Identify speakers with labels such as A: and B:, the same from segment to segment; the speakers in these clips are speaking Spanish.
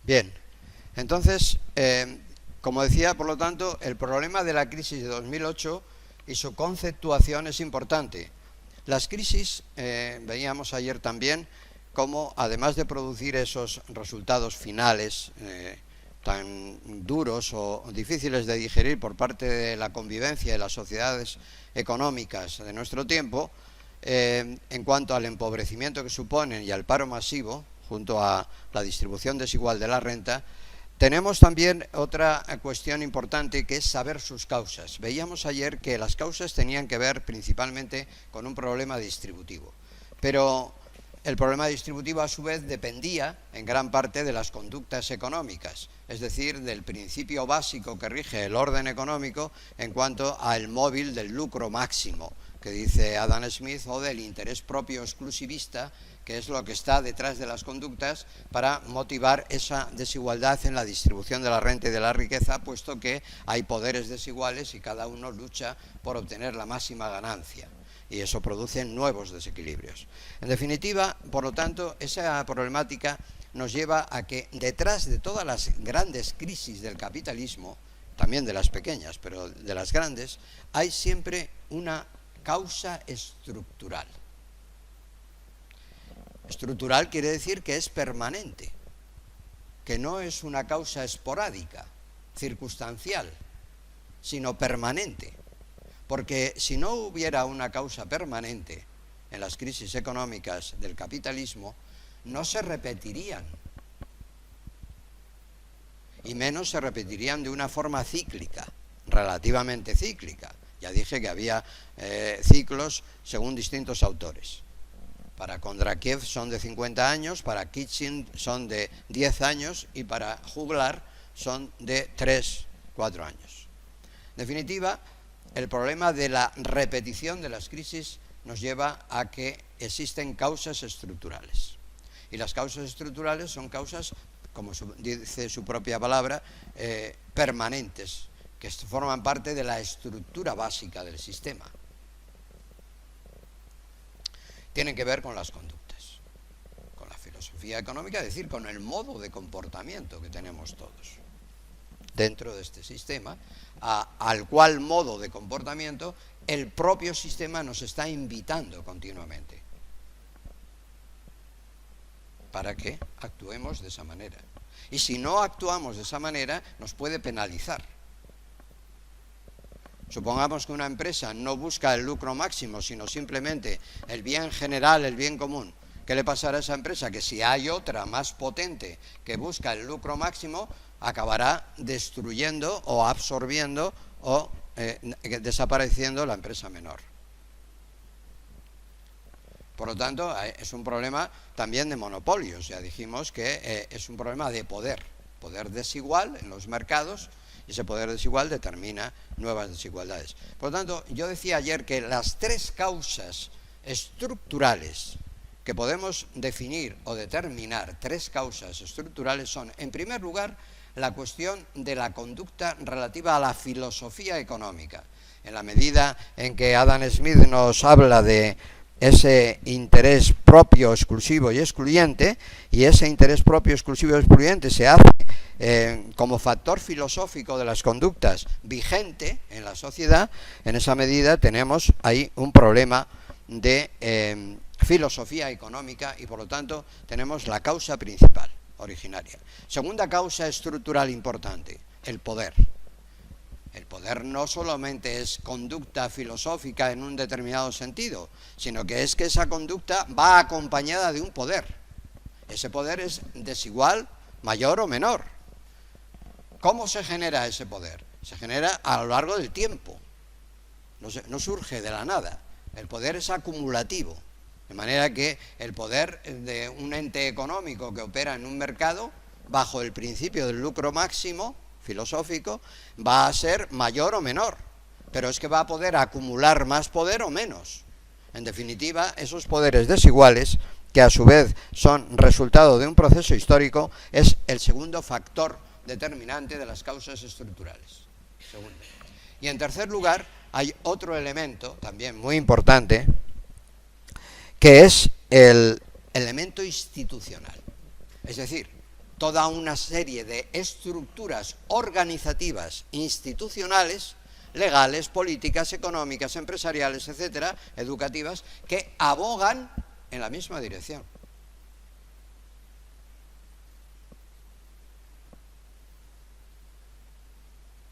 A: Bien, entonces, como decía, por lo tanto, el problema de la crisis de 2008 y su conceptuación es importante. Las crisis, veíamos ayer también, cómo además de producir esos resultados finales tan duros o difíciles de digerir por parte de la convivencia de las sociedades económicas de nuestro tiempo, en cuanto al empobrecimiento que suponen y al paro masivo, junto a la distribución desigual de la renta, tenemos también otra cuestión importante, que es saber sus causas. Veíamos ayer que las causas tenían que ver principalmente con un problema distributivo, pero el problema distributivo a su vez dependía en gran parte de las conductas económicas, es decir, del principio básico que rige el orden económico en cuanto al móvil del lucro máximo, que dice Adam Smith, o del interés propio exclusivista, que es lo que está detrás de las conductas para motivar esa desigualdad en la distribución de la renta y de la riqueza, puesto que hay poderes desiguales y cada uno lucha por obtener la máxima ganancia, y eso produce nuevos desequilibrios. En definitiva, por lo tanto, esa problemática nos lleva a que detrás de todas las grandes crisis del capitalismo, también de las pequeñas, pero de las grandes, hay siempre una causa estructural. Estructural quiere decir que es permanente, que no es una causa esporádica, circunstancial, sino permanente. Porque si no hubiera una causa permanente en las crisis económicas del capitalismo, no se repetirían, y menos se repetirían de una forma cíclica, relativamente cíclica. Ya dije que había ciclos según distintos autores. Para Kondratiev son de 50 años, para Kitchin son de 10 años y para Juglar son de 3, 4 años. En definitiva, el problema de la repetición de las crisis nos lleva a que existen causas estructurales. Y las causas estructurales son causas, como dice su propia palabra, permanentes, que forman parte de la estructura básica del sistema. Tienen que ver con las conductas, con la filosofía económica, es decir, con el modo de comportamiento que tenemos todos dentro de este sistema, al cual modo de comportamiento el propio sistema nos está invitando continuamente para que actuemos de esa manera. Y si no actuamos de esa manera, nos puede penalizar. Supongamos que una empresa no busca el lucro máximo, sino simplemente el bien general, el bien común. ¿Qué le pasará a esa empresa? Que si hay otra más potente que busca el lucro máximo, acabará destruyendo o absorbiendo o desapareciendo la empresa menor. Por lo tanto, es un problema también de monopolios. Ya dijimos que es un problema de poder desigual en los mercados, y ese poder desigual determina nuevas desigualdades. Por lo tanto, yo decía ayer que las tres causas estructurales que podemos definir o determinar, tres causas estructurales, son, en primer lugar, la cuestión de la conducta relativa a la filosofía económica. En la medida en que Adam Smith nos habla de ese interés propio, exclusivo y excluyente, y ese interés propio, exclusivo y excluyente se hace como factor filosófico de las conductas vigente en la sociedad, en esa medida tenemos ahí un problema de filosofía económica y por lo tanto tenemos la causa principal, originaria. Segunda causa estructural importante, el poder. El poder no solamente es conducta filosófica en un determinado sentido, sino que es que esa conducta va acompañada de un poder. Ese poder es desigual, mayor o menor. ¿Cómo se genera ese poder? Se genera a lo largo del tiempo. No surge de la nada. El poder es acumulativo. De manera que el poder de un ente económico que opera en un mercado, bajo el principio del lucro máximo filosófico, va a ser mayor o menor, pero es que va a poder acumular más poder o menos. En definitiva, esos poderes desiguales, que a su vez son resultado de un proceso histórico, es el segundo factor determinante de las causas estructurales. Segundo. Y en tercer lugar, hay otro elemento también muy importante, que es el elemento institucional. Es decir, toda una serie de estructuras organizativas, institucionales, legales, políticas, económicas, empresariales, etcétera, educativas, que abogan en la misma dirección.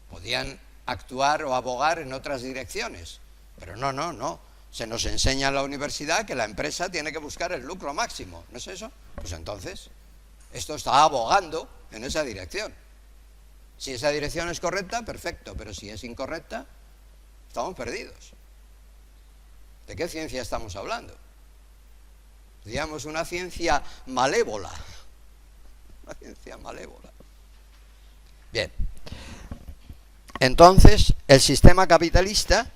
A: Podían actuar o abogar en otras direcciones, pero no. Se nos enseña en la universidad que la empresa tiene que buscar el lucro máximo, ¿no es eso? Pues entonces, esto está abogando en esa dirección. Si esa dirección es correcta, perfecto, pero si es incorrecta, estamos perdidos. ¿De qué ciencia estamos hablando? Digamos, una ciencia malévola. Una ciencia malévola. Bien. Entonces, el sistema capitalista,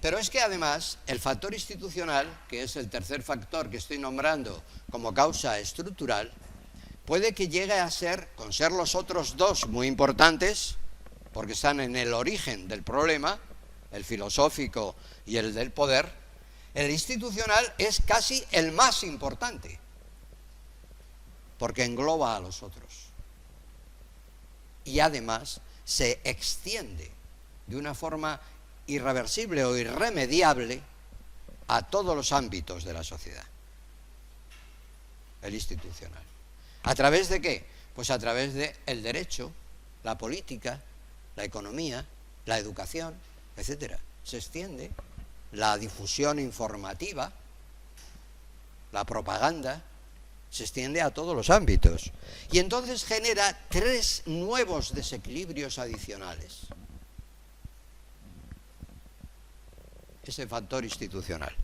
A: pero es que además el factor institucional, que es el tercer factor que estoy nombrando como causa estructural, puede que llegue a ser, con ser los otros dos muy importantes, porque están en el origen del problema, el filosófico y el del poder, el institucional es casi el más importante, porque engloba a los otros. Y además se extiende de una forma irreversible o irremediable a todos los ámbitos de la sociedad. El institucional. ¿A través de qué? Pues a través del derecho, la política, la economía, la educación, etcétera. Se extiende la difusión informativa, la propaganda, se extiende a todos los ámbitos. Y entonces genera 3 nuevos desequilibrios adicionales. Ese factor institucional,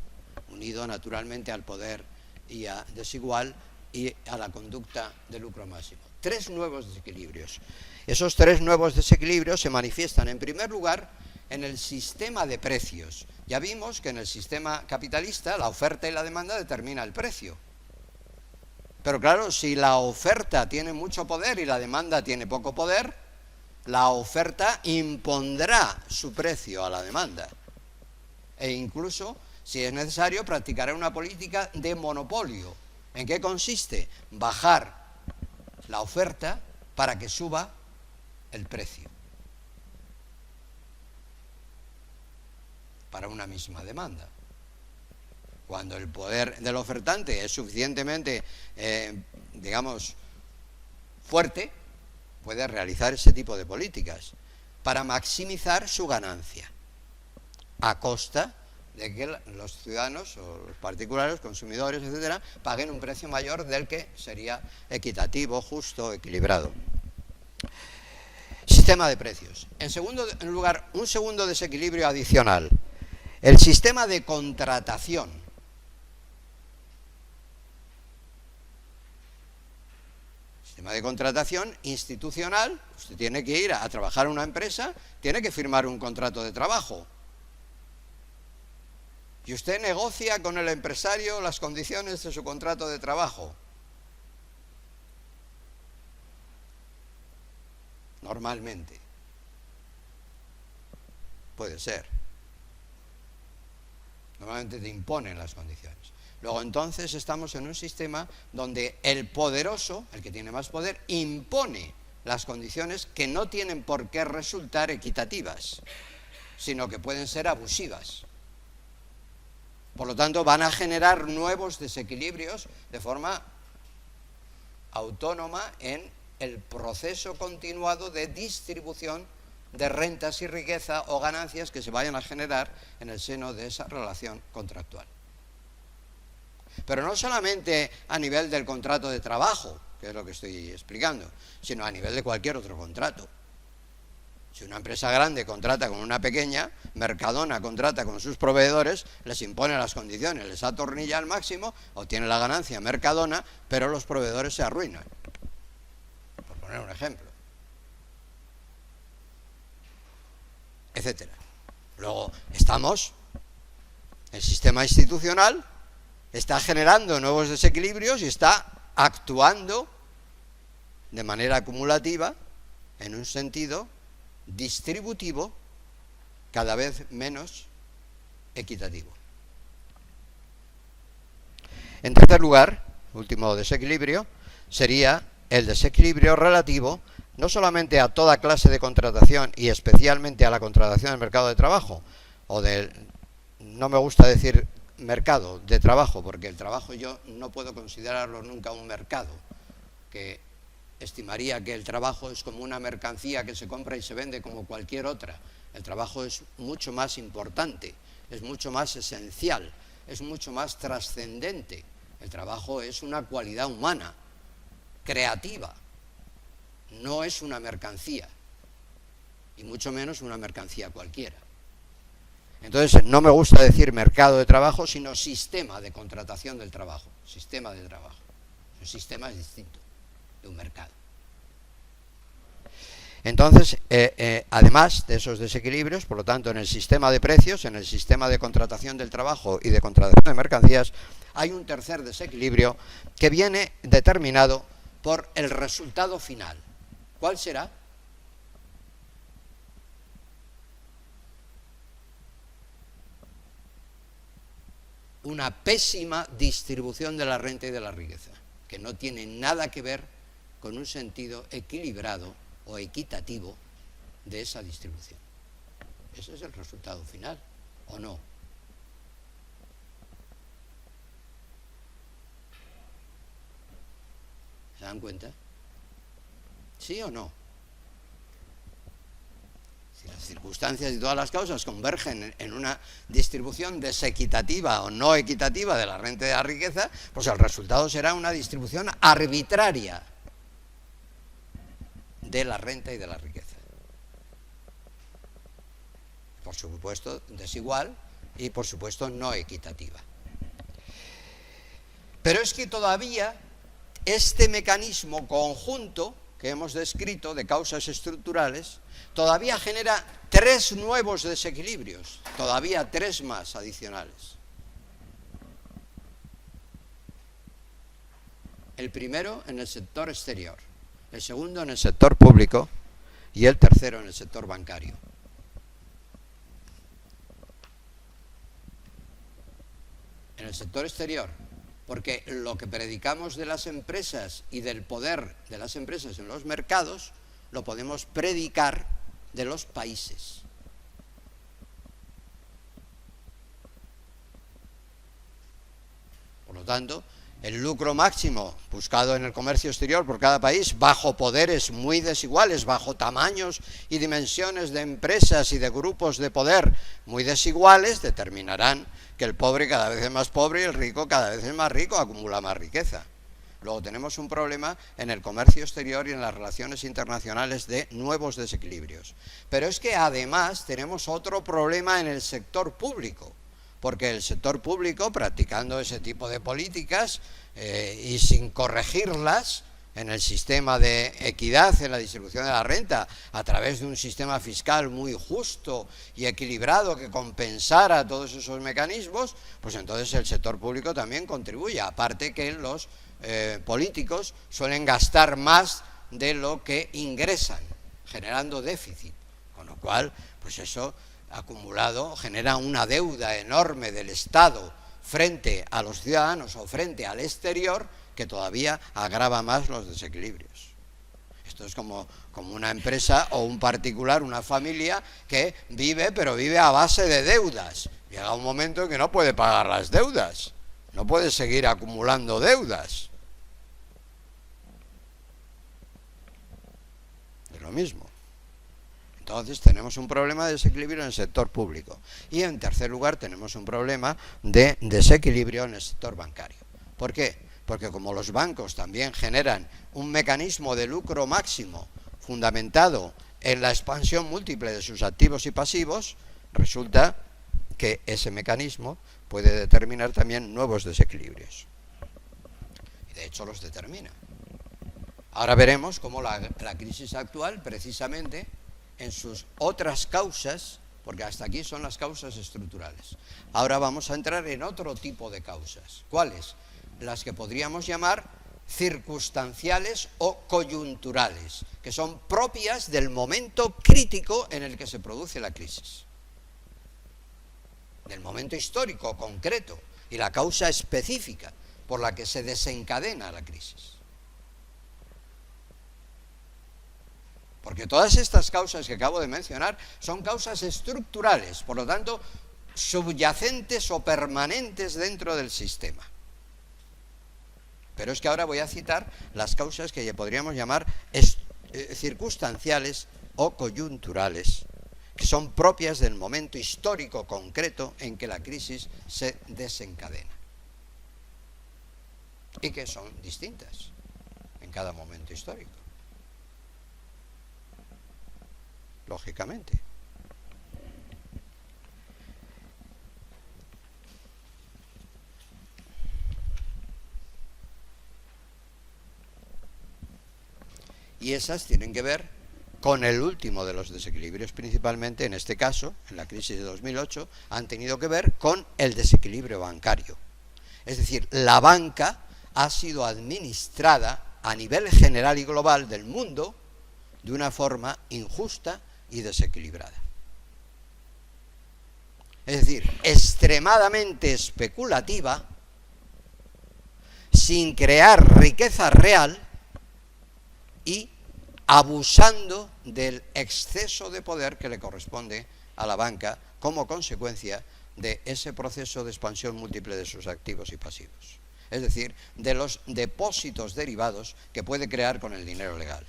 A: unido naturalmente al poder y a desigual y a la conducta de lucro máximo. 3 nuevos desequilibrios. Esos 3 nuevos desequilibrios se manifiestan, en primer lugar, en el sistema de precios. Ya vimos que en el sistema capitalista la oferta y la demanda determinan el precio. Pero claro, si la oferta tiene mucho poder y la demanda tiene poco poder, la oferta impondrá su precio a la demanda. E incluso, si es necesario, practicará una política de monopolio. ¿En qué consiste? Bajar la oferta para que suba el precio. Para una misma demanda. Cuando el poder del ofertante es suficientemente, digamos, fuerte, puede realizar ese tipo de políticas para maximizar su ganancia, a costa de que los ciudadanos o los particulares, los consumidores, etcétera, paguen un precio mayor del que sería equitativo, justo, equilibrado. Sistema de precios. En segundo lugar, un segundo desequilibrio adicional. El sistema de contratación. Sistema de contratación institucional. Usted tiene que ir a trabajar en una empresa, tiene que firmar un contrato de trabajo. Y usted negocia con el empresario las condiciones de su contrato de trabajo. Normalmente. Puede ser. Normalmente te imponen las condiciones. Luego entonces estamos en un sistema donde el poderoso, el que tiene más poder, impone las condiciones que no tienen por qué resultar equitativas, sino que pueden ser abusivas. Por lo tanto, van a generar nuevos desequilibrios de forma autónoma en el proceso continuado de distribución de rentas y riqueza o ganancias que se vayan a generar en el seno de esa relación contractual. Pero no solamente a nivel del contrato de trabajo, que es lo que estoy explicando, sino a nivel de cualquier otro contrato. Si una empresa grande contrata con una pequeña, Mercadona contrata con sus proveedores, les impone las condiciones, les atornilla al máximo, obtiene la ganancia Mercadona, pero los proveedores se arruinan. Por poner un ejemplo. Etcétera. Luego estamos, el sistema institucional está generando nuevos desequilibrios y está actuando de manera acumulativa en un sentido distributivo cada vez menos equitativo. En tercer lugar, último desequilibrio, sería el desequilibrio relativo no solamente a toda clase de contratación y especialmente a la contratación del mercado de trabajo, o del, no me gusta decir mercado de trabajo, porque el trabajo yo no puedo considerarlo nunca un mercado, que estimaría que el trabajo es como una mercancía que se compra y se vende como cualquier otra. El trabajo es mucho más importante, es mucho más esencial, es mucho más trascendente. El trabajo es una cualidad humana, creativa, no es una mercancía, y mucho menos una mercancía cualquiera. Entonces, no me gusta decir mercado de trabajo, sino sistema de contratación del trabajo, sistema de trabajo. Un sistema es distinto de un mercado. Entonces, además de esos desequilibrios, por lo tanto, en el sistema de precios, en el sistema de contratación del trabajo y de contratación de mercancías, hay un tercer desequilibrio que viene determinado por el resultado final. ¿Cuál será? Una pésima distribución de la renta y de la riqueza, que no tiene nada que ver con un sentido equilibrado o equitativo de esa distribución. Ese es el resultado final, ¿o no? ¿Se dan cuenta? ¿Sí o no? Si las circunstancias y todas las causas convergen en una distribución desequitativa o no equitativa de la renta y de la riqueza, pues el resultado será una distribución arbitraria de la renta y de la riqueza. Por supuesto, desigual y por supuesto no equitativa. Pero es que todavía este mecanismo conjunto que hemos descrito de causas estructurales todavía genera 3 nuevos desequilibrios, todavía 3 más adicionales. El primero en el sector exterior, el segundo en el sector público y el tercero en el sector bancario. En el sector exterior, porque lo que predicamos de las empresas y del poder de las empresas en los mercados, lo podemos predicar de los países. Por lo tanto, el lucro máximo buscado en el comercio exterior por cada país, bajo poderes muy desiguales, bajo tamaños y dimensiones de empresas y de grupos de poder muy desiguales, determinarán que el pobre cada vez es más pobre y el rico cada vez es más rico, acumula más riqueza. Luego tenemos un problema en el comercio exterior y en las relaciones internacionales de nuevos desequilibrios. Pero es que además tenemos otro problema en el sector público, porque el sector público, practicando ese tipo de políticas y sin corregirlas en el sistema de equidad en la distribución de la renta, a través de un sistema fiscal muy justo y equilibrado que compensara todos esos mecanismos, pues entonces el sector público también contribuye, aparte que los políticos suelen gastar más de lo que ingresan, generando déficit, con lo cual, pues eso acumulado genera una deuda enorme del Estado frente a los ciudadanos o frente al exterior que todavía agrava más los desequilibrios. Esto es como una empresa o un particular, una familia que vive, pero vive a base de deudas. Llega un momento en que no puede pagar las deudas, no puede seguir acumulando deudas. Es lo mismo. Entonces tenemos un problema de desequilibrio en el sector público. Y en tercer lugar tenemos un problema de desequilibrio en el sector bancario. ¿Por qué? Porque como los bancos también generan un mecanismo de lucro máximo fundamentado en la expansión múltiple de sus activos y pasivos, resulta que ese mecanismo puede determinar también nuevos desequilibrios. Y de hecho los determina. Ahora veremos cómo la crisis actual, precisamente, en sus otras causas, porque hasta aquí son las causas estructurales. Ahora vamos a entrar en otro tipo de causas. ¿Cuáles? Las que podríamos llamar circunstanciales o coyunturales, que son propias del momento crítico en el que se produce la crisis. Del momento histórico concreto y la causa específica por la que se desencadena la crisis. Porque todas estas causas que acabo de mencionar son causas estructurales, por lo tanto, subyacentes o permanentes dentro del sistema. Pero es que ahora voy a citar las causas que podríamos llamar circunstanciales o coyunturales, que son propias del momento histórico concreto en que la crisis se desencadena. Y que son distintas en cada momento histórico. Lógicamente. Y esas tienen que ver con el último de los desequilibrios, principalmente en este caso, en la crisis de 2008, han tenido que ver con el desequilibrio bancario. Es decir, la banca ha sido administrada a nivel general y global del mundo de una forma injusta y desequilibrada. Es decir, extremadamente especulativa, sin crear riqueza real y abusando del exceso de poder que le corresponde a la banca como consecuencia de ese proceso de expansión múltiple de sus activos y pasivos. Es decir, de los depósitos derivados que puede crear con el dinero legal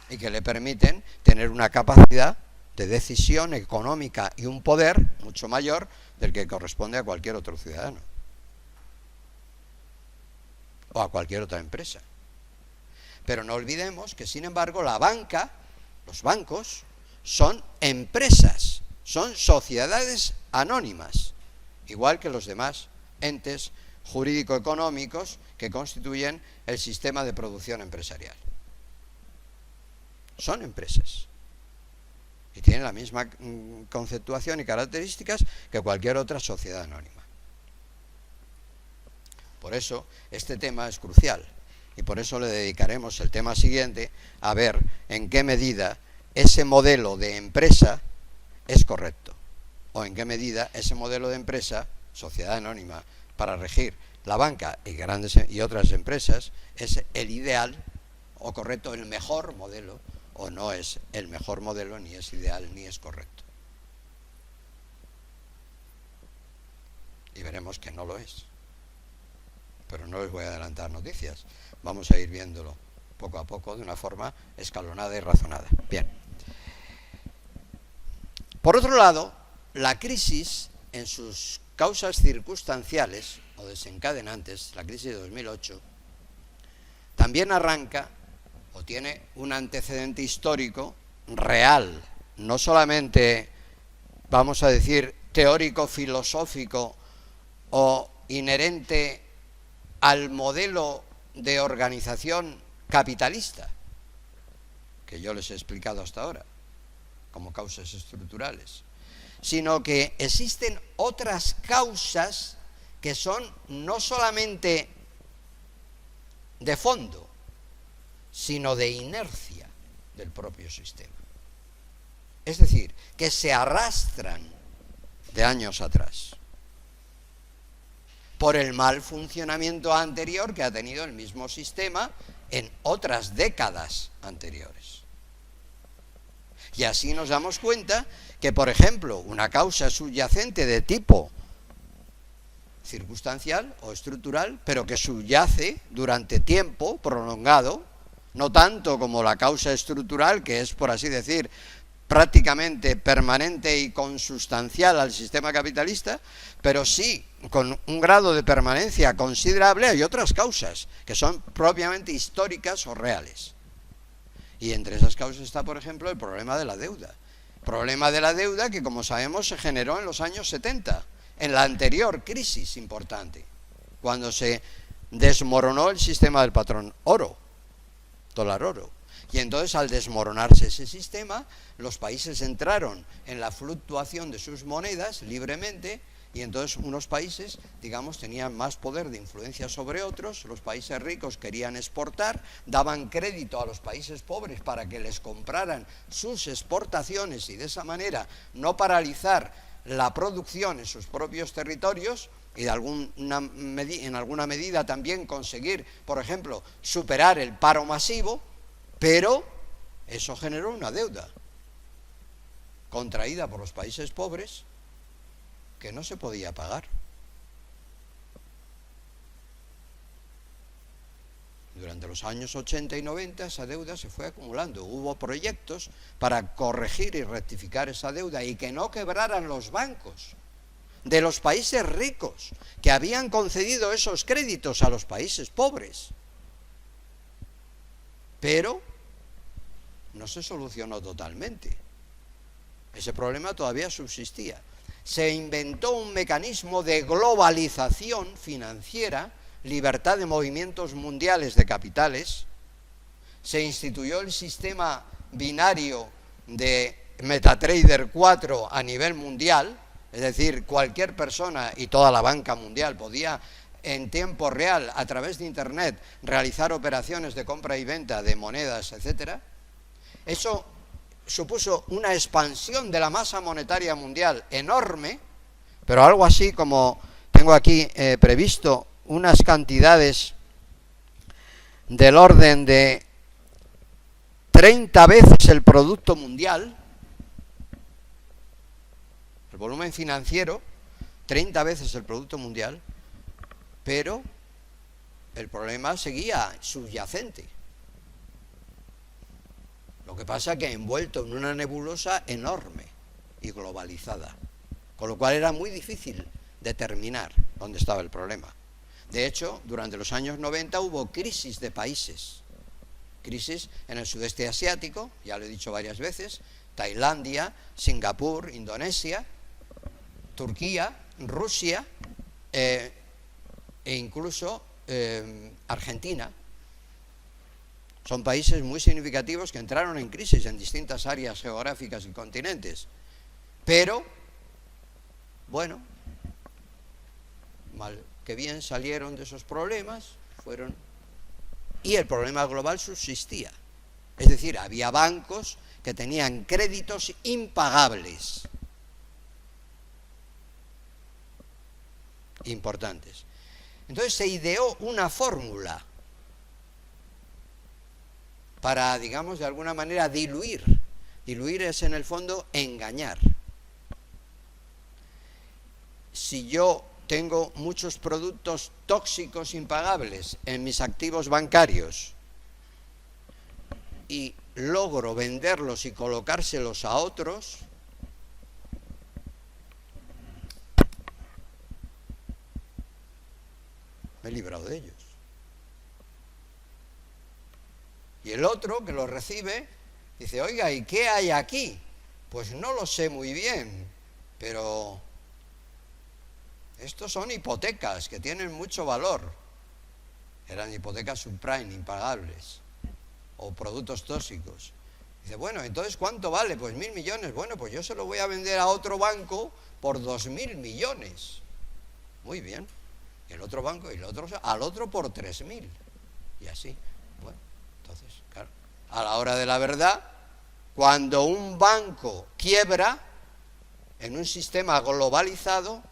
A: y que le permiten tener una capacidad de decisión económica y un poder mucho mayor del que corresponde a cualquier otro ciudadano o a cualquier otra empresa. Pero no olvidemos que, sin embargo, la banca, los bancos, son empresas, son sociedades anónimas, igual que los demás entes jurídico-económicos que constituyen el sistema de producción empresarial. Son empresas y tienen la misma conceptuación y características que cualquier otra sociedad anónima. Por eso este tema es crucial y por eso le dedicaremos el tema siguiente a ver en qué medida ese modelo de empresa es correcto o en qué medida ese modelo de empresa, sociedad anónima, para regir la banca y grandes y otras empresas es el ideal o correcto, el mejor modelo, o no es el mejor modelo, ni es ideal, ni es correcto. Y veremos que no lo es. Pero no les voy a adelantar noticias. Vamos a ir viéndolo poco a poco de una forma escalonada y razonada. Bien. Por otro lado, la crisis en sus causas circunstanciales o desencadenantes, la crisis de 2008, también arranca o tiene un antecedente histórico real, no solamente, vamos a decir, teórico, filosófico o inherente al modelo de organización capitalista que yo les he explicado hasta ahora como causas estructurales, sino que existen otras causas que son no solamente de fondo, sino de inercia del propio sistema. Es decir, que se arrastran de años atrás por el mal funcionamiento anterior que ha tenido el mismo sistema en otras décadas anteriores. Y así nos damos cuenta que, por ejemplo, una causa subyacente de tipo circunstancial o estructural, pero que subyace durante tiempo prolongado, no tanto como la causa estructural, que es, por así decir, prácticamente permanente y consustancial al sistema capitalista, pero sí con un grado de permanencia considerable. Hay otras causas que son propiamente históricas o reales. Y entre esas causas está, por ejemplo, el problema de la deuda. Problema de la deuda que, como sabemos, se generó en los años 70, en la anterior crisis importante, cuando se desmoronó el sistema del patrón oro, dólar oro. Y entonces, al desmoronarse ese sistema, los países entraron en la fluctuación de sus monedas libremente, y entonces unos países, digamos, tenían más poder de influencia sobre otros. Los países ricos querían exportar, daban crédito a los países pobres para que les compraran sus exportaciones y de esa manera no paralizar la producción en sus propios territorios y en alguna medida también conseguir, por ejemplo, superar el paro masivo, Pero eso generó una deuda contraída por los países pobres que no se podía pagar. Durante los años 80 y 90 esa deuda se fue acumulando. Hubo proyectos para corregir y rectificar esa deuda y que no quebraran los bancos de los países ricos que habían concedido esos créditos a los países pobres. Pero no se solucionó totalmente. Ese problema todavía subsistía. Se inventó un mecanismo de globalización financiera, libertad de movimientos mundiales de capitales, se instituyó el sistema binario de MetaTrader 4 a nivel mundial, es decir, cualquier persona y toda la banca mundial podía en tiempo real, a través de Internet, realizar operaciones de compra y venta de monedas, etcétera. Eso supuso una expansión de la masa monetaria mundial enorme, pero algo así como tengo aquí previsto unas cantidades del orden de 30 veces el producto mundial, el volumen financiero, 30 veces el producto mundial, pero el problema seguía subyacente. Lo que pasa es que envuelto en una nebulosa enorme y globalizada, con lo cual era muy difícil determinar dónde estaba el problema. De hecho, durante los años 90 hubo crisis de países, crisis en el sudeste asiático, ya lo he dicho varias veces, Tailandia, Singapur, Indonesia, Turquía, Rusia e incluso Argentina. Son países muy significativos que entraron en crisis en distintas áreas geográficas y continentes. Pero, bueno, mal que bien salieron de esos problemas, y el problema global subsistía. Es decir, había bancos que tenían créditos impagables, importantes. Entonces se ideó una fórmula para, digamos, de alguna manera diluir. Diluir es, en el fondo, engañar. Si yo tengo muchos productos tóxicos impagables en mis activos bancarios y logro venderlos y colocárselos a otros, me he librado de ellos. Y el otro que lo recibe dice, oiga, ¿y qué hay aquí? Pues no lo sé muy bien, pero estos son hipotecas que tienen mucho valor. Eran hipotecas subprime, impagables, o productos tóxicos. Dice, bueno, entonces ¿cuánto vale? Pues 1.000 millones. Bueno, pues yo se lo voy a vender a otro banco por 2.000 millones. Muy bien. Y el otro banco, y el otro, al otro por 3.000. Y así. Bueno, entonces, claro, a la hora de la verdad, cuando un banco quiebra en un sistema globalizado,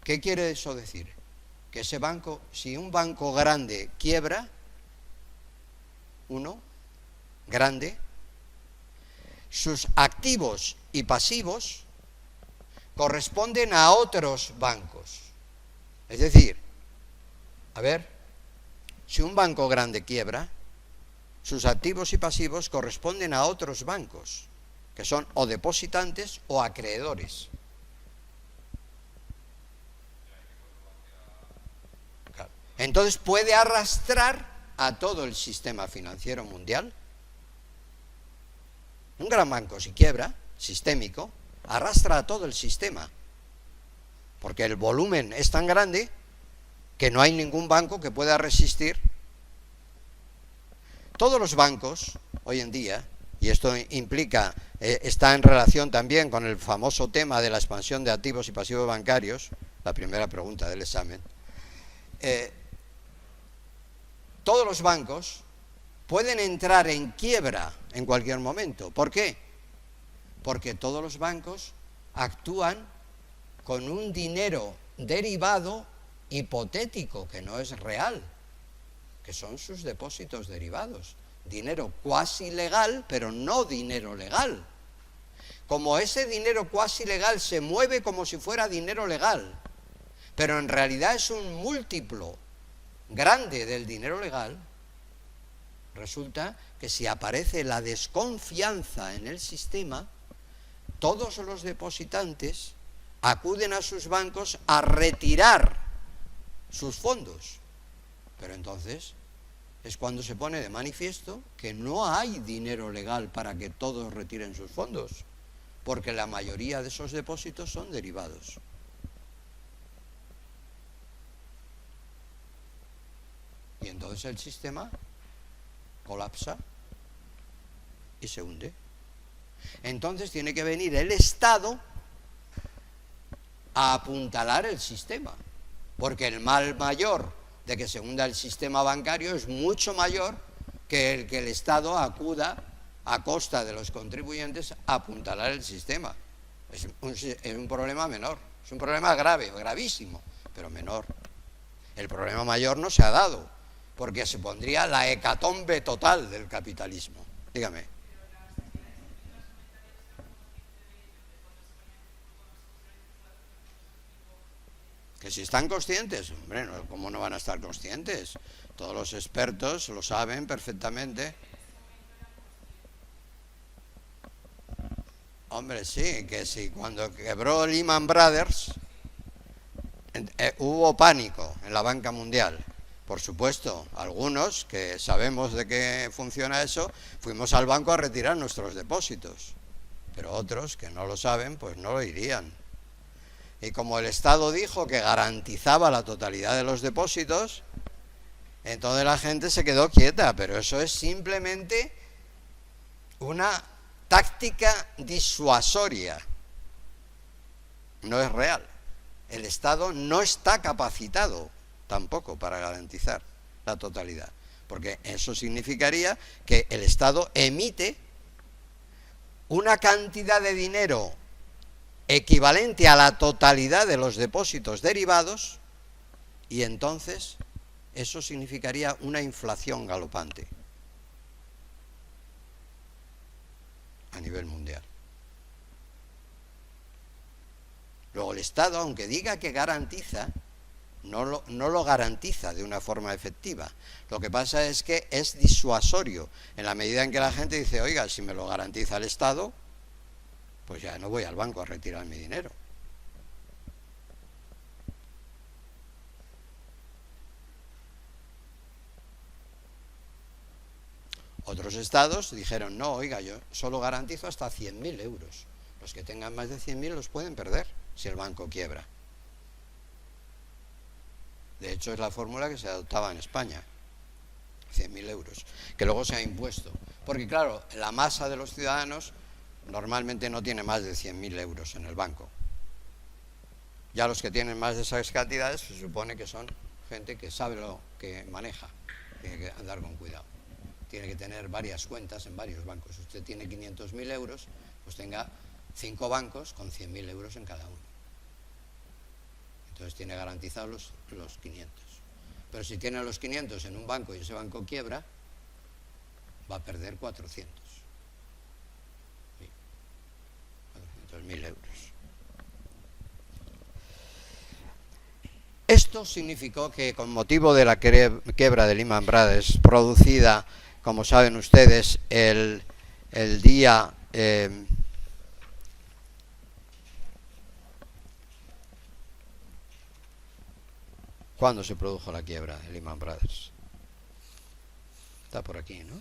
A: ¿qué quiere eso decir? Que ese banco, si un banco grande quiebra, uno grande, sus activos y pasivos corresponden a otros bancos. Es decir, a ver, si un banco grande quiebra, sus activos y pasivos corresponden a otros bancos, que son o depositantes o acreedores. Claro. Entonces puede arrastrar a todo el sistema financiero mundial. Un gran banco, si quiebra, sistémico, arrastra a todo el sistema, porque el volumen es tan grande que no hay ningún banco que pueda resistir. Todos los bancos, hoy en día, y esto implica, está en relación también con el famoso tema de la expansión de activos y pasivos bancarios, la primera pregunta del examen, todos los bancos pueden entrar en quiebra en cualquier momento. ¿Por qué? Porque todos los bancos actúan con un dinero derivado hipotético, que no es real, que son sus depósitos derivados. dinero cuasi legal, pero no dinero legal. Como ese dinero cuasi legal se mueve como si fuera dinero legal, pero en realidad es un múltiplo grande del dinero legal, resulta que si aparece la desconfianza en el sistema, todos los depositantes acuden a sus bancos a retirar sus fondos. Pero entonces es cuando se pone de manifiesto que no hay dinero legal para que todos retiren sus fondos, porque la mayoría de esos depósitos son derivados. Y entonces el sistema colapsa y se hunde. Entonces tiene que venir el Estado a apuntalar el sistema, porque el mal mayor de que se hunda el sistema bancario es mucho mayor que el que el Estado acuda a costa de los contribuyentes a apuntalar el sistema. Es un problema menor, es un problema grave, gravísimo, pero menor. El problema mayor no se ha dado, porque se pondría la hecatombe total del capitalismo. Dígame. Que si están conscientes, hombre, no, ¿cómo no van a estar conscientes? Todos los expertos lo saben perfectamente. Hombre, sí, que sí, cuando quebró Lehman Brothers, hubo pánico en la banca mundial. Por supuesto, algunos que sabemos de qué funciona eso, fuimos al banco a retirar nuestros depósitos, pero otros que no lo saben, pues no lo irían. Y como el Estado dijo que garantizaba la totalidad de los depósitos, entonces la gente se quedó quieta, pero eso es simplemente una táctica disuasoria, no es real. El Estado no está capacitado tampoco para garantizar la totalidad, porque eso significaría que el Estado emite una cantidad de dinero equivalente a la totalidad de los depósitos derivados, y entonces eso significaría una inflación galopante a nivel mundial. Luego el Estado, aunque diga que garantiza, no lo garantiza de una forma efectiva. Lo que pasa es que es disuasorio, en la medida en que la gente dice, oiga, si me lo garantiza el Estado, pues ya no voy al banco a retirar mi dinero. Otros estados dijeron, no, oiga, yo solo garantizo hasta 100.000 euros. Los que tengan más de 100.000 los pueden perder si el banco quiebra. De hecho, es la fórmula que se adoptaba en España, 100.000 euros, que luego se ha impuesto. Porque claro, la masa de los ciudadanos normalmente no tiene más de 100.000 euros en el banco. Ya los que tienen más de esas cantidades se supone que son gente que sabe lo que maneja, tiene que andar con cuidado. Tiene que tener varias cuentas en varios bancos. Si usted tiene 500.000 euros, pues tenga 5 bancos con 100.000 euros en cada uno. Entonces tiene garantizados los 500. Pero si tiene los 500 en un banco y ese banco quiebra, va a perder 400. 400.000 euros. Esto significó que con motivo de la quiebra de Lehman Brothers, producida, como saben ustedes, el día... ¿Cuándo se produjo la quiebra de Lehman Brothers? Está por aquí, ¿no?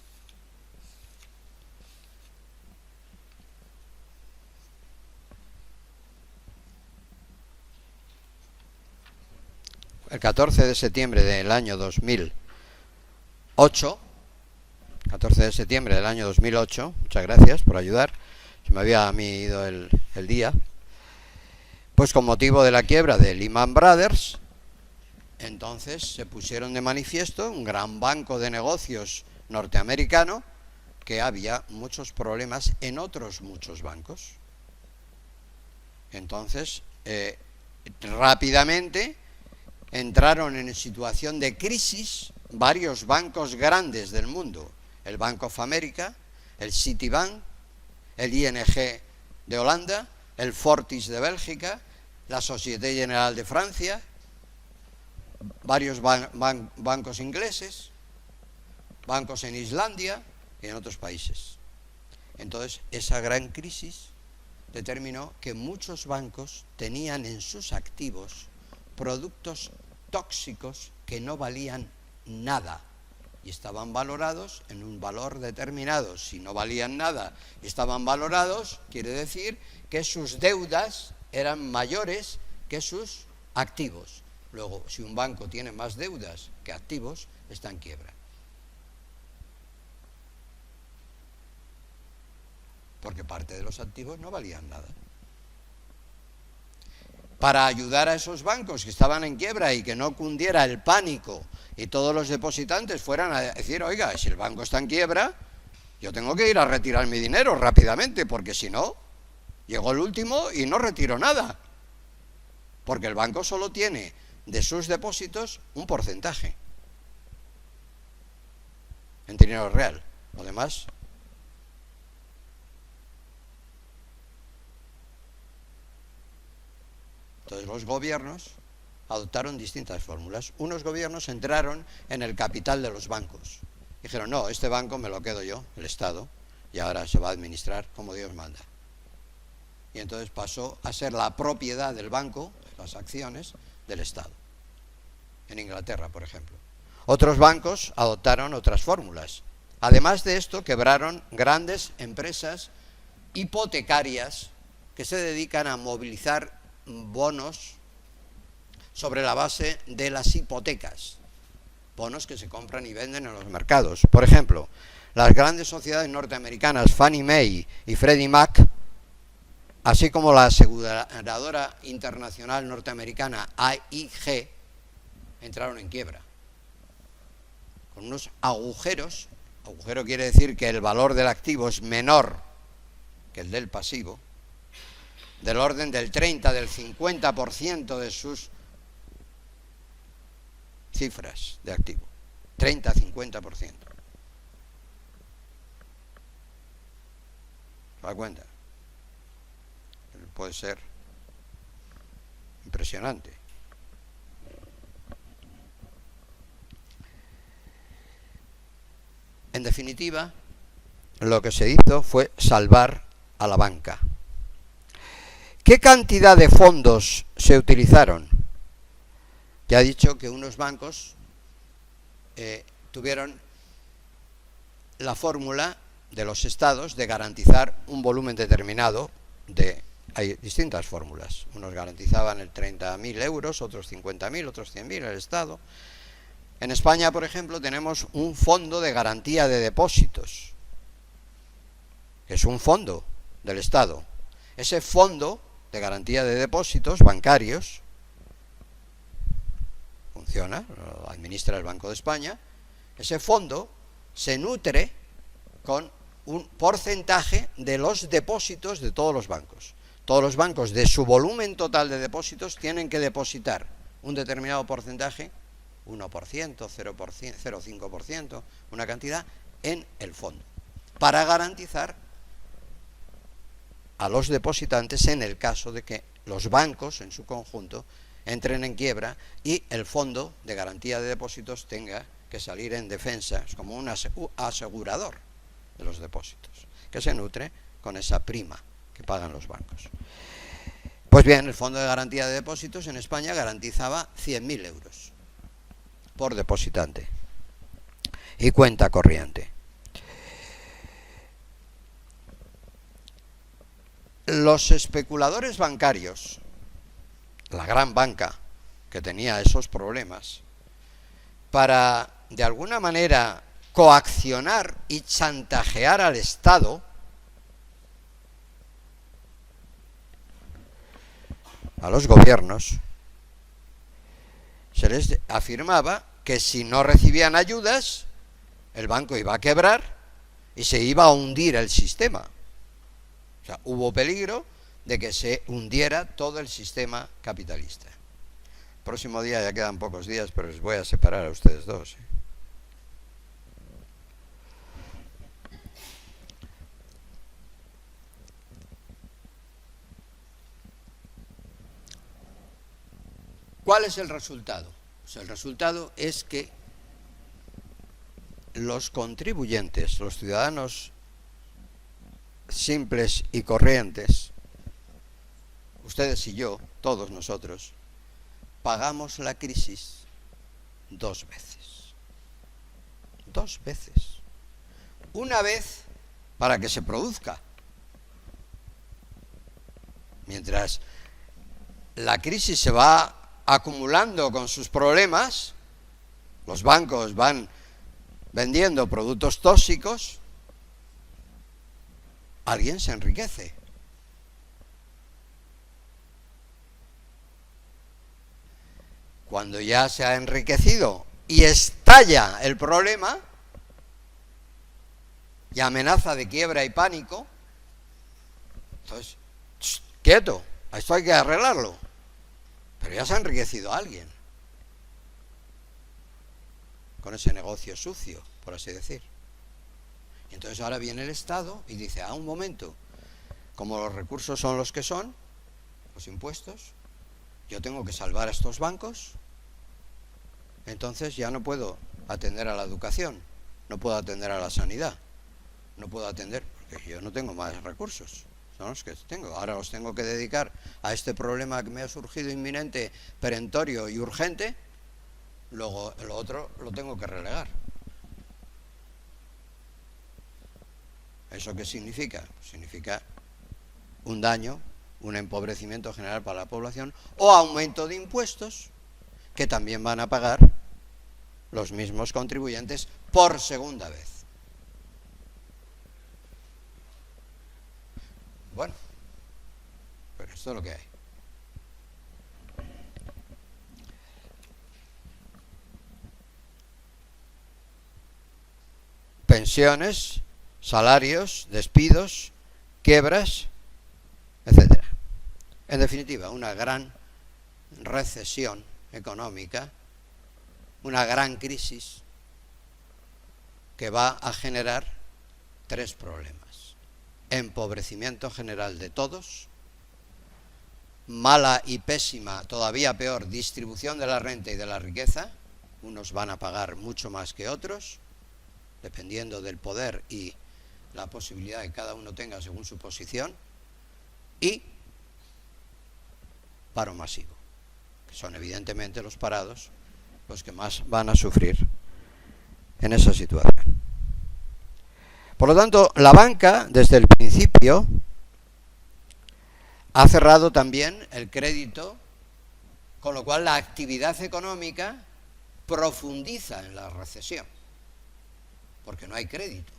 A: El 14 de septiembre del año 2008, 14 de septiembre del año 2008, muchas gracias por ayudar, se me había a mí ido el día, pues con motivo de la quiebra de Lehman Brothers, entonces se pusieron de manifiesto un gran banco de negocios norteamericano que había muchos problemas en otros muchos bancos. Entonces, rápidamente entraron en situación de crisis varios bancos grandes del mundo, el Bank of America, el Citibank, el ING de Holanda, el Fortis de Bélgica, la Société Générale de Francia, varios bancos ingleses, bancos en Islandia y en otros países. Entonces, esa gran crisis determinó que muchos bancos tenían en sus activos productos tóxicos que no valían nada y estaban valorados en un valor determinado. Si no valían nada y estaban valorados, quiere decir que sus deudas eran mayores que sus activos. Luego, si un banco tiene más deudas que activos, está en quiebra. Porque parte de los activos no valían nada. Para ayudar a esos bancos que estaban en quiebra y que no cundiera el pánico y todos los depositantes fueran a decir, oiga, si el banco está en quiebra, yo tengo que ir a retirar mi dinero rápidamente, porque si no, llegó el último y no retiro nada. Porque el banco solo tiene de sus depósitos un porcentaje en dinero real. Lo demás, entonces los gobiernos adoptaron distintas fórmulas. Unos gobiernos entraron en el capital de los bancos. Dijeron, no, este banco me lo quedo yo, el Estado, y ahora se va a administrar como Dios manda. Y entonces pasó a ser la propiedad del banco, las acciones, del Estado. En Inglaterra, por ejemplo. Otros bancos adoptaron otras fórmulas. Además de esto, quebraron grandes empresas hipotecarias que se dedican a movilizar bonos sobre la base de las hipotecas. Bonos que se compran y venden en los mercados. Por ejemplo, las grandes sociedades norteamericanas Fannie Mae y Freddie Mac, así como la aseguradora internacional norteamericana AIG, entraron en quiebra. Con unos agujeros, agujero quiere decir que el valor del activo es menor que el del pasivo, del orden del 30, del 50% de sus cifras de activo. 30-50%. ¿Se da cuenta? Puede ser impresionante. En definitiva, lo que se hizo fue salvar a la banca. ¿Qué cantidad de fondos se utilizaron? Ya he dicho que unos bancos tuvieron la fórmula de los estados de garantizar un volumen determinado de... Hay distintas fórmulas. Unos garantizaban el 30.000 euros, otros 50.000, otros 100.000 el Estado. En España, por ejemplo, tenemos un fondo de garantía de depósitos, que es un fondo del Estado. Ese fondo de garantía de depósitos bancarios funciona, lo administra el Banco de España. Ese fondo se nutre con un porcentaje de los depósitos de todos los bancos. Todos los bancos, de su volumen total de depósitos, tienen que depositar un determinado porcentaje, 1%, 0%, 0,5%, una cantidad, en el fondo, para garantizar a los depositantes en el caso de que los bancos, en su conjunto, entren en quiebra y el fondo de garantía de depósitos tenga que salir en defensa. Es como un asegurador de los depósitos, que se nutre con esa prima que pagan los bancos. Pues bien, el Fondo de Garantía de Depósitos en España garantizaba 100.000 euros por depositante y cuenta corriente. Los especuladores bancarios, la gran banca que tenía esos problemas, para de alguna manera coaccionar y chantajear al Estado, a los gobiernos, se les afirmaba que si no recibían ayudas, el banco iba a quebrar y se iba a hundir el sistema. O sea, hubo peligro de que se hundiera todo el sistema capitalista. El próximo día, ya quedan pocos días, pero les voy a separar a ustedes dos. ¿Cuál es el resultado? Pues el resultado es que los contribuyentes, los ciudadanos simples y corrientes, ustedes y yo, todos nosotros, pagamos la crisis 2 veces. 2 veces. Una vez para que se produzca. Mientras la crisis se va acumulando con sus problemas, los bancos van vendiendo productos tóxicos, alguien se enriquece. Cuando ya se ha enriquecido y estalla el problema, y amenaza de quiebra y pánico, entonces, quieto, esto hay que arreglarlo. Pero ya se ha enriquecido alguien con ese negocio sucio, por así decir. Y entonces ahora viene el Estado y dice, un momento, como los recursos son los que son, los impuestos, yo tengo que salvar a estos bancos, entonces ya no puedo atender a la educación, no puedo atender a la sanidad, no puedo atender, porque yo no tengo más recursos, son los que tengo, ahora los tengo que dedicar a este problema que me ha surgido inminente, perentorio y urgente, luego lo otro lo tengo que relegar. ¿Eso qué significa? Significa un daño, un empobrecimiento general para la población o aumento de impuestos que también van a pagar los mismos contribuyentes por segunda vez. Bueno, pero esto es lo que hay. Pensiones, salarios, despidos, quiebras, etcétera. En definitiva, una gran recesión económica, una gran crisis que va a generar 3 problemas. Empobrecimiento general de todos, mala y pésima, todavía peor, distribución de la renta y de la riqueza, unos van a pagar mucho más que otros, dependiendo del poder y la posibilidad que cada uno tenga según su posición, y paro masivo, que son evidentemente los parados los que más van a sufrir en esa situación. Por lo tanto, la banca, desde el principio, ha cerrado también el crédito, con lo cual la actividad económica profundiza en la recesión, porque no hay crédito.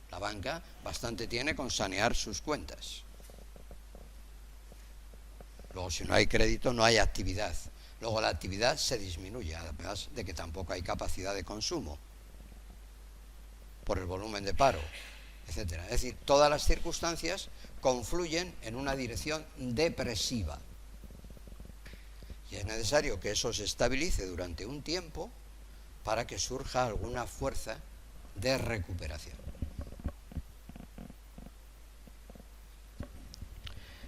A: La banca bastante tiene con sanear sus cuentas. Luego, si no hay crédito, no hay actividad. Luego la actividad se disminuye, además de que tampoco hay capacidad de consumo por el volumen de paro, etcétera. Es decir, todas las circunstancias confluyen en una dirección depresiva. Y es necesario que eso se estabilice durante un tiempo para que surja alguna fuerza de recuperación.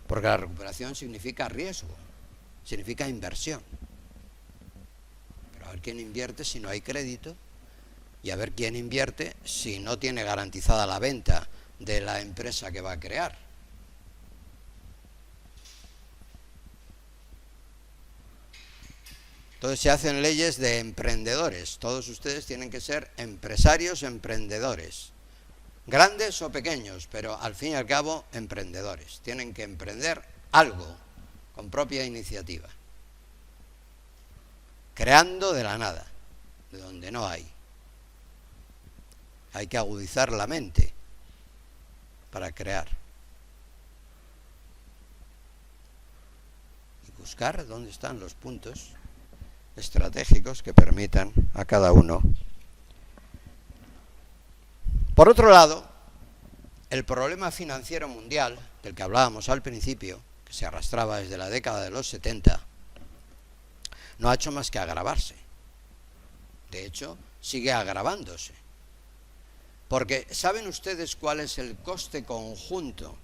A: Porque la recuperación significa riesgo, significa inversión. Pero a ver quién invierte si no hay crédito, y a ver quién invierte si no tiene garantizada la venta de la empresa que va a crear. Entonces se hacen leyes de emprendedores. Todos ustedes tienen que ser empresarios, emprendedores. Grandes o pequeños, pero al fin y al cabo emprendedores. Tienen que emprender algo con propia iniciativa. Creando de la nada, de donde no hay. Hay que agudizar la mente para crear. Y buscar dónde están los puntos estratégicos que permitan a cada uno. Por otro lado, el problema financiero mundial, del que hablábamos al principio, que se arrastraba desde la década de los 70, no ha hecho más que agravarse. De hecho, sigue agravándose. Porque ¿saben ustedes cuál es el coste conjunto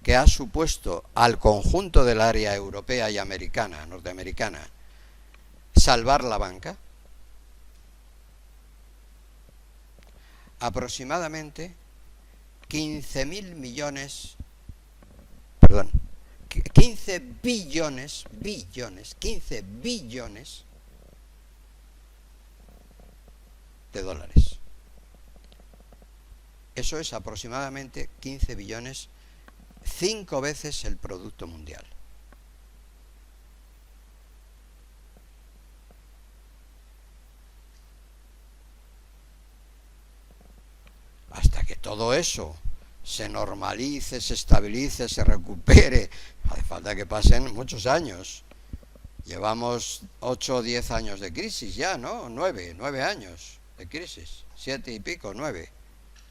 A: que ha supuesto al conjunto del área europea y americana, norteamericana, salvar la banca? Aproximadamente 15.000 millones, perdón, 15 billones, 15 billones de dólares. Eso es aproximadamente 15 billones, 5 veces el Producto Mundial. Hasta que todo eso se normalice, se estabilice, se recupere, hace falta que pasen muchos años. Llevamos 8 o 10 años de crisis ya, ¿no? 9 años de crisis, 7 y pico, 9,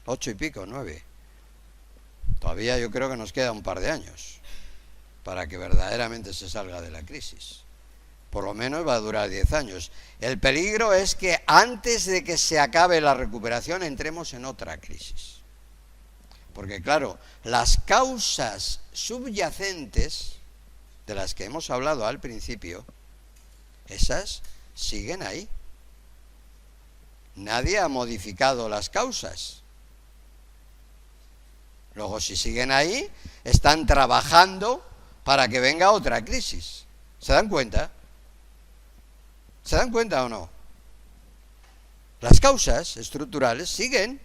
A: 8 y pico, 9. Todavía yo creo que nos queda un par de años para que verdaderamente se salga de la crisis. Por lo menos va a durar 10 años. El peligro es que antes de que se acabe la recuperación entremos en otra crisis. Porque claro, las causas subyacentes de las que hemos hablado al principio, esas siguen ahí. Nadie ha modificado las causas. Luego, si siguen ahí, están trabajando para que venga otra crisis. ¿Se dan cuenta? ¿Se dan cuenta o no? Las causas estructurales siguen.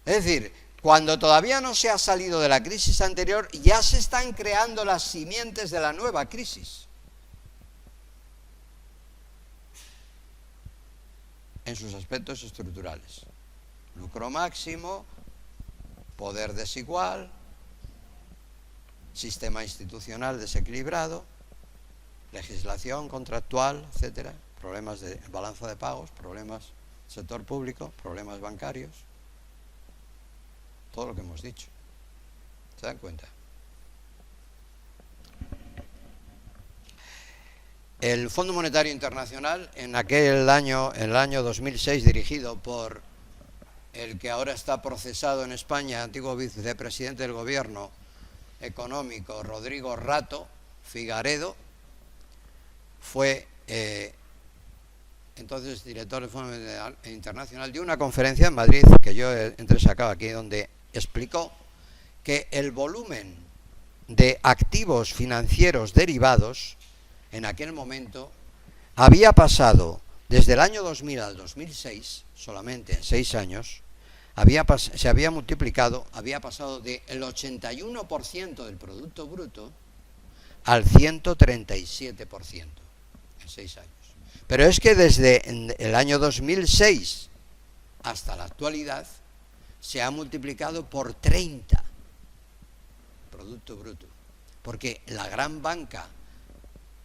A: Es decir, cuando todavía no se ha salido de la crisis anterior, ya se están creando las simientes de la nueva crisis. En sus aspectos estructurales. Lucro máximo, poder desigual, sistema institucional desequilibrado, legislación contractual, etcétera, problemas de balanza de pagos, problemas del sector público, problemas bancarios, todo lo que hemos dicho. ¿Se dan cuenta? El Fondo Monetario Internacional, en aquel año, en el año 2006, dirigido por el que ahora está procesado en España, antiguo vicepresidente del gobierno económico, Rodrigo Rato Figaredo, fue entonces director del Fondo Monetario Internacional, dio una conferencia en Madrid, que yo he entresacado aquí, donde explicó que el volumen de activos financieros derivados en aquel momento había pasado, desde el año 2000 al 2006, solamente en 6 años, se había multiplicado, había pasado del 81% del Producto Bruto al 137% en 6 años. Pero es que desde el año 2006 hasta la actualidad se ha multiplicado por 30 Producto Bruto, porque la gran banca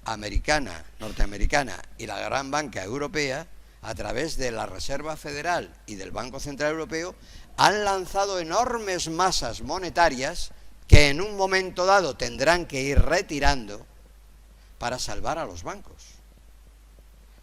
A: americana, norteamericana y la gran banca europea, a través de la Reserva Federal y del Banco Central Europeo, han lanzado enormes masas monetarias que en un momento dado tendrán que ir retirando para salvar a los bancos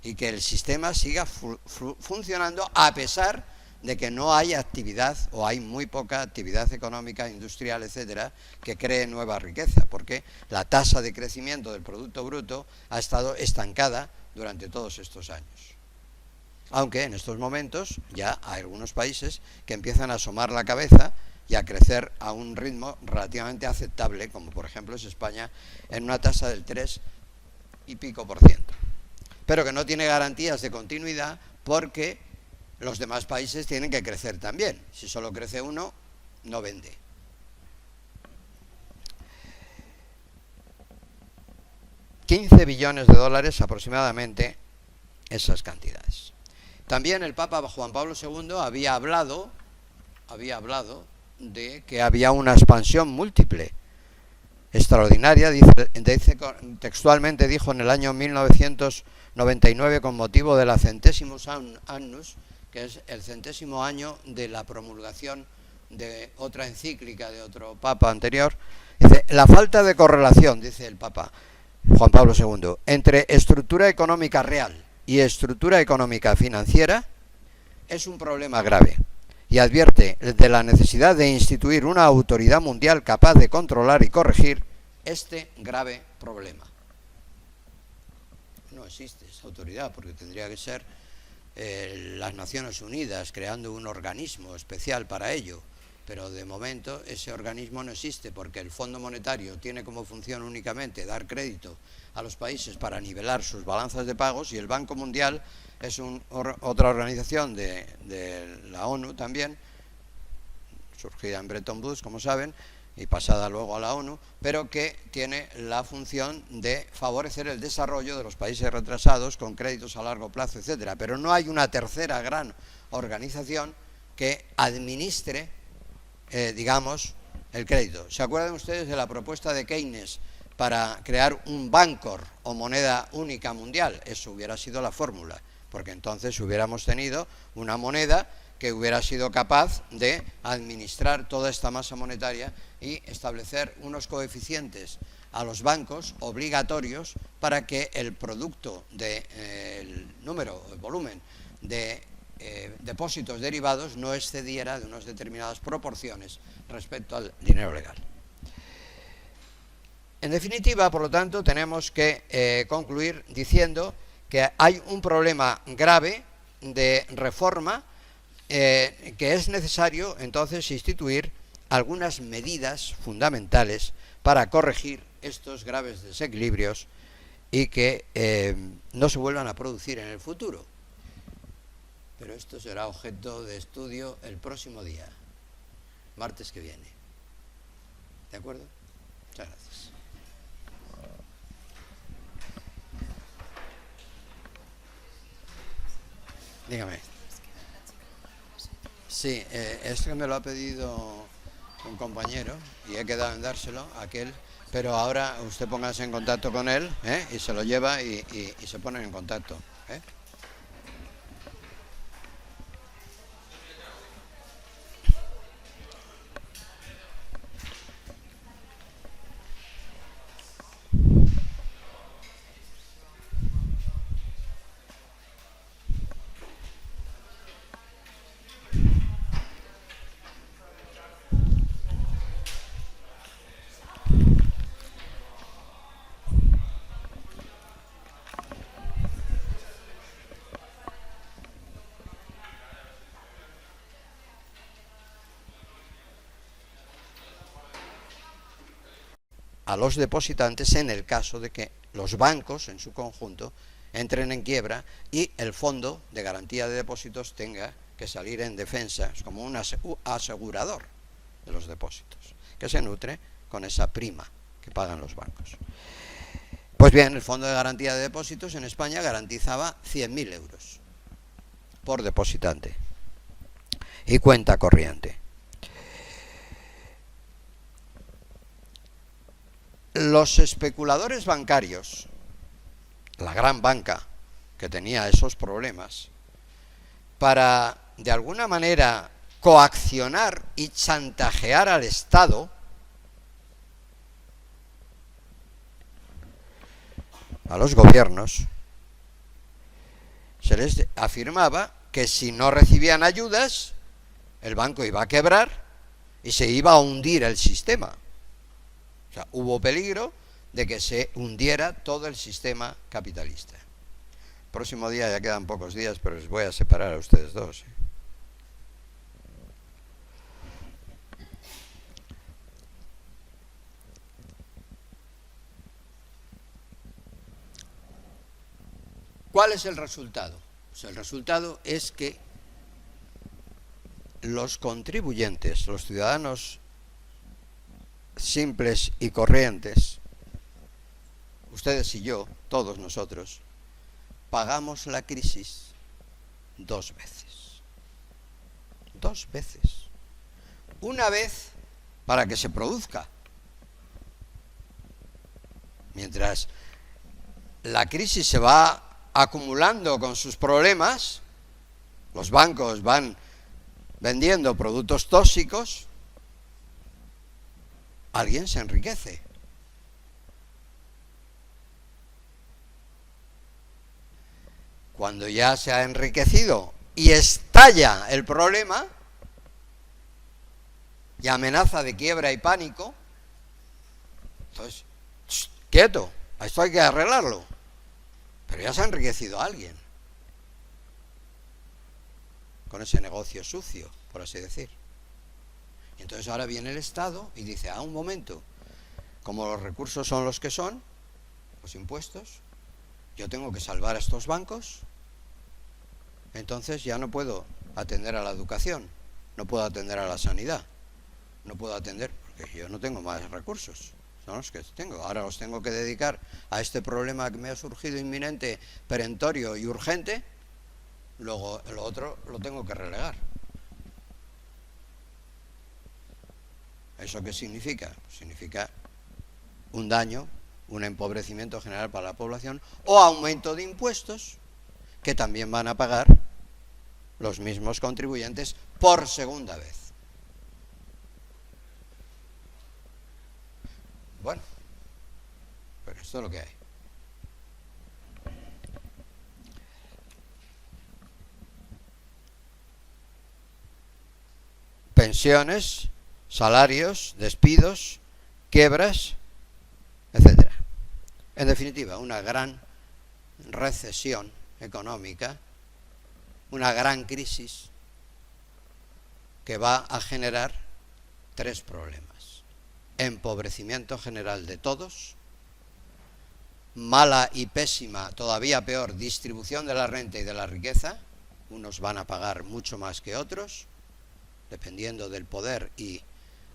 A: y que el sistema siga funcionando a pesar de que no hay actividad o hay muy poca actividad económica, industrial, etcétera, que cree nueva riqueza, porque la tasa de crecimiento del Producto Bruto ha estado estancada durante todos estos años. Aunque en estos momentos ya hay algunos países que empiezan a asomar la cabeza y a crecer a un ritmo relativamente aceptable, como por ejemplo es España, en una tasa del 3 y pico %. Pero que no tiene garantías de continuidad porque los demás países tienen que crecer también. Si solo crece uno, no vende. $15 billones aproximadamente, esas cantidades. También el Papa Juan Pablo II había hablado de que había una expansión múltiple extraordinaria, dice textualmente, dijo en el año 1999 con motivo de la Centésimos Annus, que es el 100º año de la promulgación de otra encíclica de otro papa anterior. Dice, la falta de correlación, dice el Papa Juan Pablo II, entre estructura económica real y estructura económica financiera es un problema grave y advierte de la necesidad de instituir una autoridad mundial capaz de controlar y corregir este grave problema. No existe esa autoridad porque tendría que ser las Naciones Unidas creando un organismo especial para ello, pero de momento ese organismo no existe porque el Fondo Monetario tiene como función únicamente dar crédito a los países para nivelar sus balanzas de pagos, y el Banco Mundial es otra organización de la ONU también, surgida en Bretton Woods, como saben, y pasada luego a la ONU, pero que tiene la función de favorecer el desarrollo de los países retrasados con créditos a largo plazo, etcétera. Pero no hay una tercera gran organización que administre, digamos, el crédito. ¿Se acuerdan ustedes de la propuesta de Keynes para crear un Bancor o moneda única mundial? Eso hubiera sido la fórmula, porque entonces hubiéramos tenido una moneda que hubiera sido capaz de administrar toda esta masa monetaria y establecer unos coeficientes a los bancos obligatorios para que el producto el volumen de depósitos derivados no excediera de unas determinadas proporciones respecto al dinero legal. En definitiva, por lo tanto, tenemos que concluir diciendo que hay un problema grave de reforma, que es necesario entonces instituir algunas medidas fundamentales para corregir estos graves desequilibrios y que no se vuelvan a producir en el futuro. Pero esto será objeto de estudio el próximo día, martes que viene. ¿De acuerdo? Muchas gracias. Dígame. Sí, esto que me lo ha pedido un compañero y he quedado en dárselo a aquel, pero ahora usted póngase en contacto con él, y se lo lleva y se ponen en contacto. A los depositantes en el caso de que los bancos en su conjunto entren en quiebra y el fondo de garantía de depósitos tenga que salir en defensa como un asegurador de los depósitos, que se nutre con esa prima que pagan los bancos. Pues bien, el fondo de garantía de depósitos en España garantizaba 100.000 euros por depositante y cuenta corriente. Los especuladores bancarios, la gran banca que tenía esos problemas, para de alguna manera coaccionar y chantajear al Estado, a los gobiernos, se les afirmaba que si no recibían ayudas, el banco iba a quebrar y se iba a hundir el sistema. O sea, hubo peligro de que se hundiera todo el sistema capitalista. El próximo día, ya quedan pocos días, pero les voy a separar a ustedes dos. ¿Cuál es el resultado? Pues el resultado es que los contribuyentes, los ciudadanos simples y corrientes, ustedes y yo, todos nosotros, pagamos la crisis 2 veces. 2 veces. Una vez para que se produzca. Mientras la crisis se va acumulando con sus problemas, los bancos van vendiendo productos tóxicos, alguien se enriquece. Cuando ya se ha enriquecido y estalla el problema, y amenaza de quiebra y pánico, entonces, quieto, esto hay que arreglarlo. Pero ya se ha enriquecido alguien con ese negocio sucio, por así decir. Y entonces ahora viene el Estado y dice, un momento, como los recursos son los que son, los impuestos, yo tengo que salvar a estos bancos, entonces ya no puedo atender a la educación, no puedo atender a la sanidad, no puedo atender, porque yo no tengo más recursos, son los que tengo, ahora los tengo que dedicar a este problema que me ha surgido inminente, perentorio y urgente, luego lo otro lo tengo que relegar. ¿Eso qué significa? Significa un daño, un empobrecimiento general para la población o aumento de impuestos que también van a pagar los mismos contribuyentes por segunda vez. Bueno, pero esto es lo que hay. Pensiones, salarios, despidos, quiebras, etcétera. En definitiva, una gran recesión económica, una gran crisis que va a generar tres problemas. Empobrecimiento general de todos, mala y pésima, todavía peor, distribución de la renta y de la riqueza, unos van a pagar mucho más que otros, dependiendo del poder y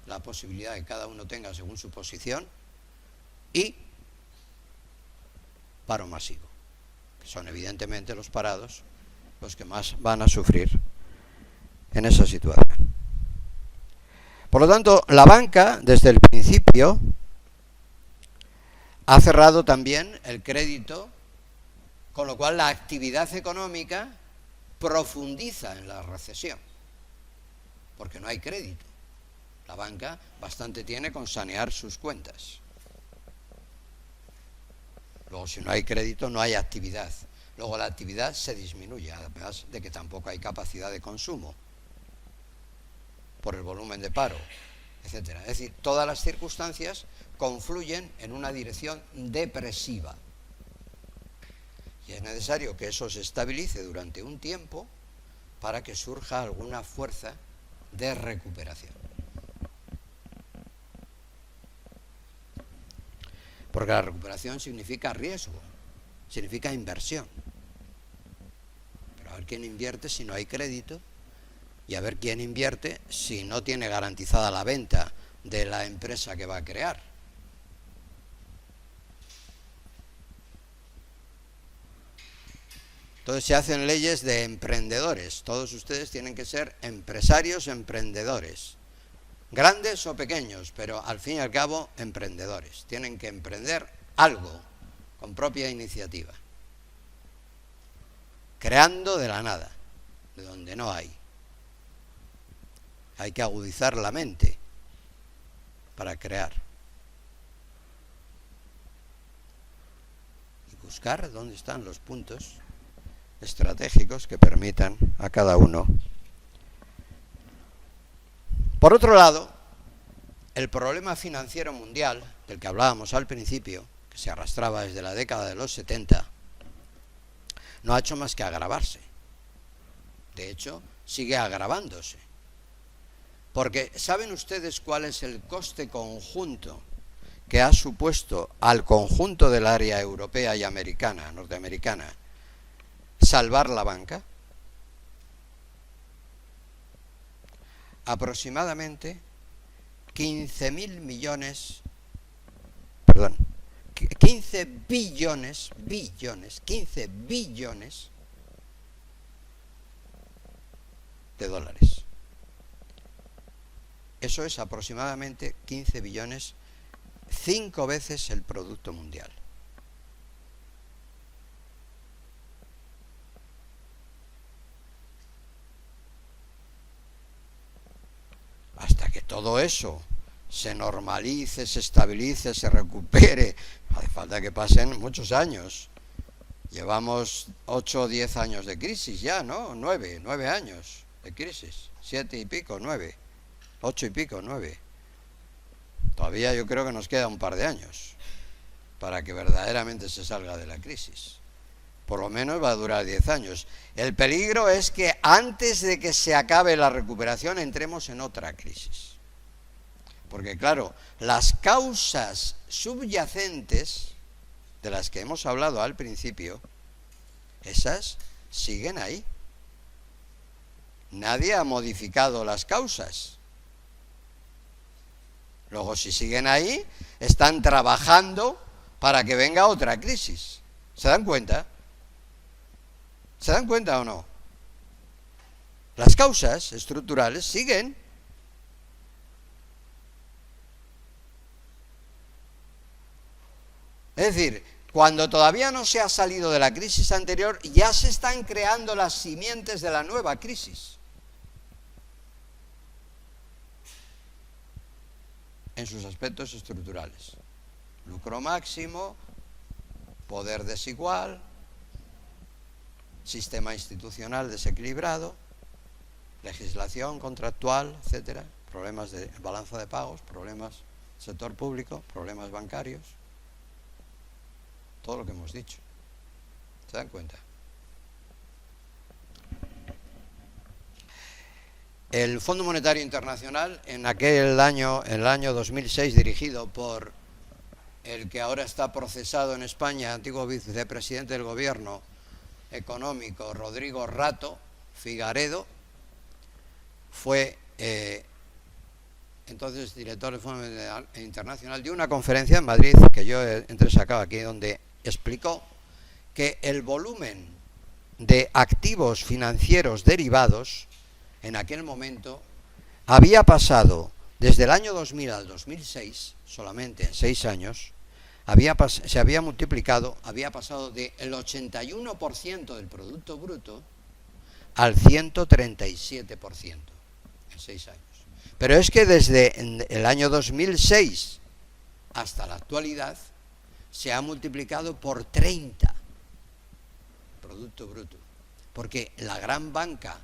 A: la posibilidad que cada uno tenga según su posición, y paro masivo, que son evidentemente los parados los que más van a sufrir en esa situación. Por lo tanto, la banca, desde el principio, ha cerrado también el crédito, con lo cual la actividad económica profundiza en la recesión, porque no hay crédito. La banca bastante tiene con sanear sus cuentas. Luego, si no hay crédito, no hay actividad. Luego la actividad se disminuye, además de que tampoco hay capacidad de consumo por el volumen de paro, etcétera. Es decir, todas las circunstancias confluyen en una dirección depresiva. Y es necesario que eso se estabilice durante un tiempo para que surja alguna fuerza de recuperación. Porque la recuperación significa riesgo, significa inversión. Pero a ver quién invierte si no hay crédito, y a ver quién invierte si no tiene garantizada la venta de la empresa que va a crear. Entonces se hacen leyes de emprendedores. Todos ustedes tienen que ser empresarios, emprendedores. Grandes o pequeños, pero al fin y al cabo emprendedores. Tienen que emprender algo con propia iniciativa. Creando de la nada, de donde no hay. Hay que agudizar la mente para crear. Y buscar dónde están los puntos estratégicos que permitan a cada uno. Por otro lado, el problema financiero mundial, del que hablábamos al principio, que se arrastraba desde la década de los 70, no ha hecho más que agravarse. De hecho, sigue agravándose. Porque ¿saben ustedes cuál es el coste conjunto que ha supuesto al conjunto del área europea y americana, norteamericana, salvar la banca? Aproximadamente 15 billones de dólares. Eso es aproximadamente 15 billones, 5 veces el Producto Mundial. Hasta que todo eso se normalice, se estabilice, se recupere, hace falta que pasen muchos años. Llevamos 8 o 10 años de crisis ya, ¿no? 9 años de crisis, 7 y pico, 9. 8 y pico, 9. Todavía yo creo que nos queda un par de años para que verdaderamente se salga de la crisis. Por lo menos va a durar 10 años. El peligro es que antes de que se acabe la recuperación entremos en otra crisis. Porque claro, las causas subyacentes de las que hemos hablado al principio, esas siguen ahí. Nadie ha modificado las causas. Luego, si siguen ahí, están trabajando para que venga otra crisis. ¿Se dan cuenta? ¿Se dan cuenta o no? Las causas estructurales siguen. Es decir, cuando todavía no se ha salido de la crisis anterior, ya se están creando las simientes de la nueva crisis. En sus aspectos estructurales. Lucro máximo, poder desigual, sistema institucional desequilibrado, legislación contractual, etcétera, problemas de balanza de pagos, problemas del sector público, problemas bancarios, todo lo que hemos dicho. ¿Se dan cuenta? El Fondo Monetario Internacional, en aquel año, en el año 2006, dirigido por el que ahora está procesado en España, antiguo vicepresidente del gobierno económico, Rodrigo Rato Figaredo, fue entonces director del Fondo Monetario Internacional, dio una conferencia en Madrid, que yo he entresacado aquí, donde explicó que el volumen de activos financieros derivados en aquel momento había pasado desde el año 2000 al 2006, solamente en 6 años, se había multiplicado, había pasado del 81% del Producto Bruto al 137% en 6 años. Pero es que desde el año 2006 hasta la actualidad se ha multiplicado por 30 Producto Bruto, porque la gran banca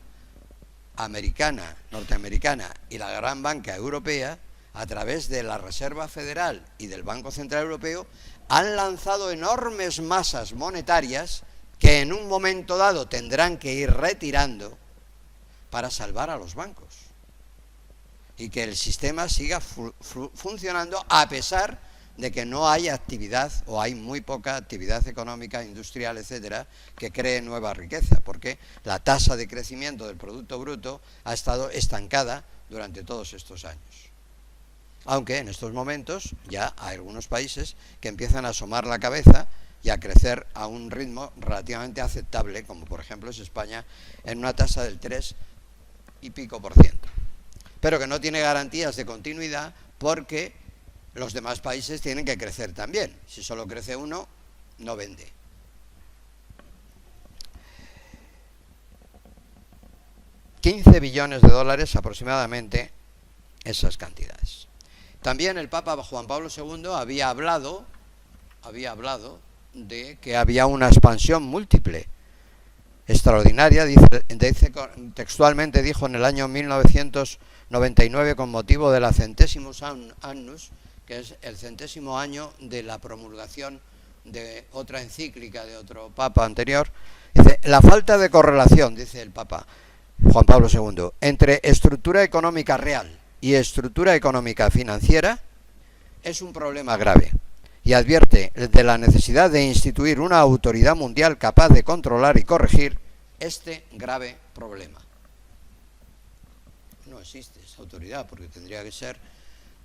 A: americana, norteamericana y la gran banca europea, a través de la Reserva Federal y del Banco Central Europeo, han lanzado enormes masas monetarias que en un momento dado tendrán que ir retirando para salvar a los bancos y que el sistema siga funcionando a pesar de que no haya actividad o hay muy poca actividad económica, industrial, etcétera, que cree nueva riqueza, porque la tasa de crecimiento del Producto Bruto ha estado estancada durante todos estos años. Aunque en estos momentos ya hay algunos países que empiezan a asomar la cabeza y a crecer a un ritmo relativamente aceptable, como por ejemplo es España, en una tasa del 3 y pico %. Pero que no tiene garantías de continuidad porque los demás países tienen que crecer también. Si solo crece uno, no vende. $15 billones aproximadamente, esas cantidades. También el Papa Juan Pablo II había hablado de que había una expansión múltiple, extraordinaria, textualmente dijo en el año 1999 con motivo de la Centesimus Annus, que es el 100º año de la promulgación de otra encíclica de otro papa anterior. Dice, la falta de correlación, dice el Papa Juan Pablo II, entre estructura económica real y estructura económica financiera es un problema grave y advierte de la necesidad de instituir una autoridad mundial capaz de controlar y corregir este grave problema. No existe esa autoridad porque tendría que ser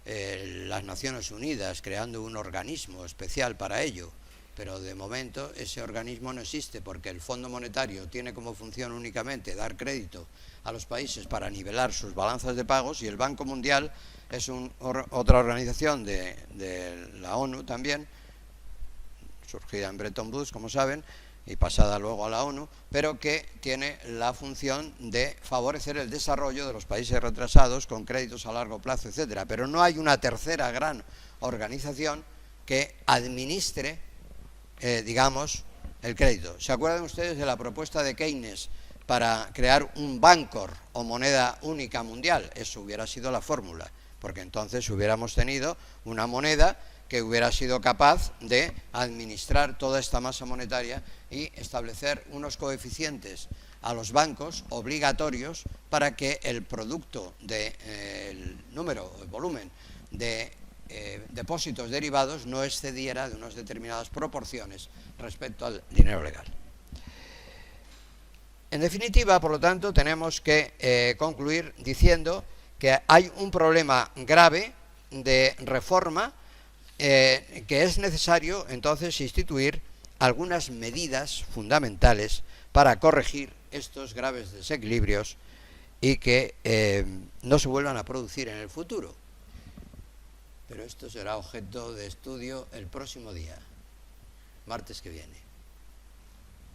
A: las Naciones Unidas creando un organismo especial para ello, pero de momento ese organismo no existe porque el Fondo Monetario tiene como función únicamente dar crédito a los países para nivelar sus balanzas de pagos y el Banco Mundial es otra organización de la ONU también, surgida en Bretton Woods, como saben, y pasada luego a la ONU, pero que tiene la función de favorecer el desarrollo de los países retrasados con créditos a largo plazo, etcétera. Pero no hay una tercera gran organización que administre, digamos, el crédito. ¿Se acuerdan ustedes de la propuesta de Keynes para crear un Bancor o moneda única mundial. Eso hubiera sido la fórmula, porque entonces hubiéramos tenido una moneda que hubiera sido capaz de administrar toda esta masa monetaria y establecer unos coeficientes a los bancos obligatorios para que el producto del número, el volumen de depósitos derivados no excediera de unas determinadas proporciones respecto al dinero legal. En definitiva, por lo tanto, tenemos que concluir diciendo que hay un problema grave de reforma que es necesario entonces instituir algunas medidas fundamentales para corregir estos graves desequilibrios y que no se vuelvan a producir en el futuro. Pero esto será objeto de estudio el próximo día, martes que viene.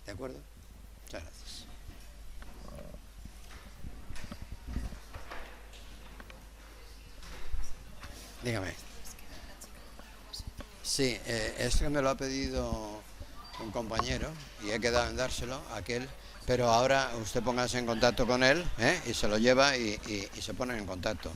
A: ¿De acuerdo? Muchas gracias. Dígame. Sí, es que me lo ha pedido un compañero y he quedado en dárselo a aquel, pero ahora usted póngase en contacto con él y se lo lleva y se ponen en contacto.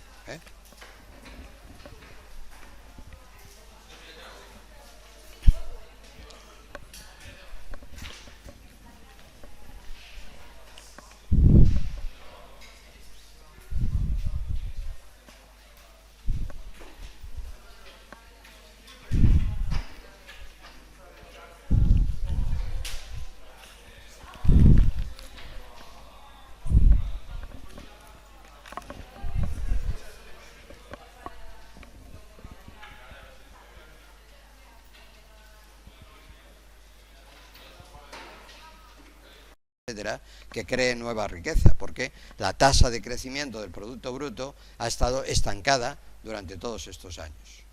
A: Etcétera, que cree nueva riqueza, porque la tasa de crecimiento del Producto Bruto ha estado estancada durante todos estos años.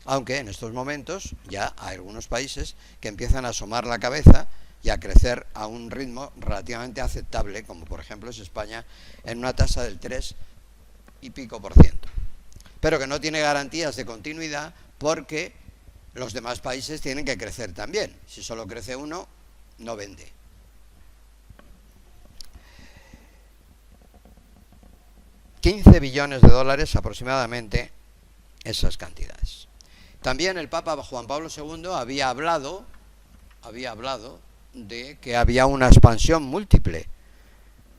A: Aunque en estos momentos ya hay algunos países que empiezan a asomar la cabeza y a crecer a un ritmo relativamente aceptable, como por ejemplo es España, en una tasa del 3 y pico %. Pero que no tiene garantías de continuidad porque los demás países tienen que crecer también. Si solo crece uno, no vende. $15 billones aproximadamente esas cantidades. También el Papa Juan Pablo II había hablado de que había una expansión múltiple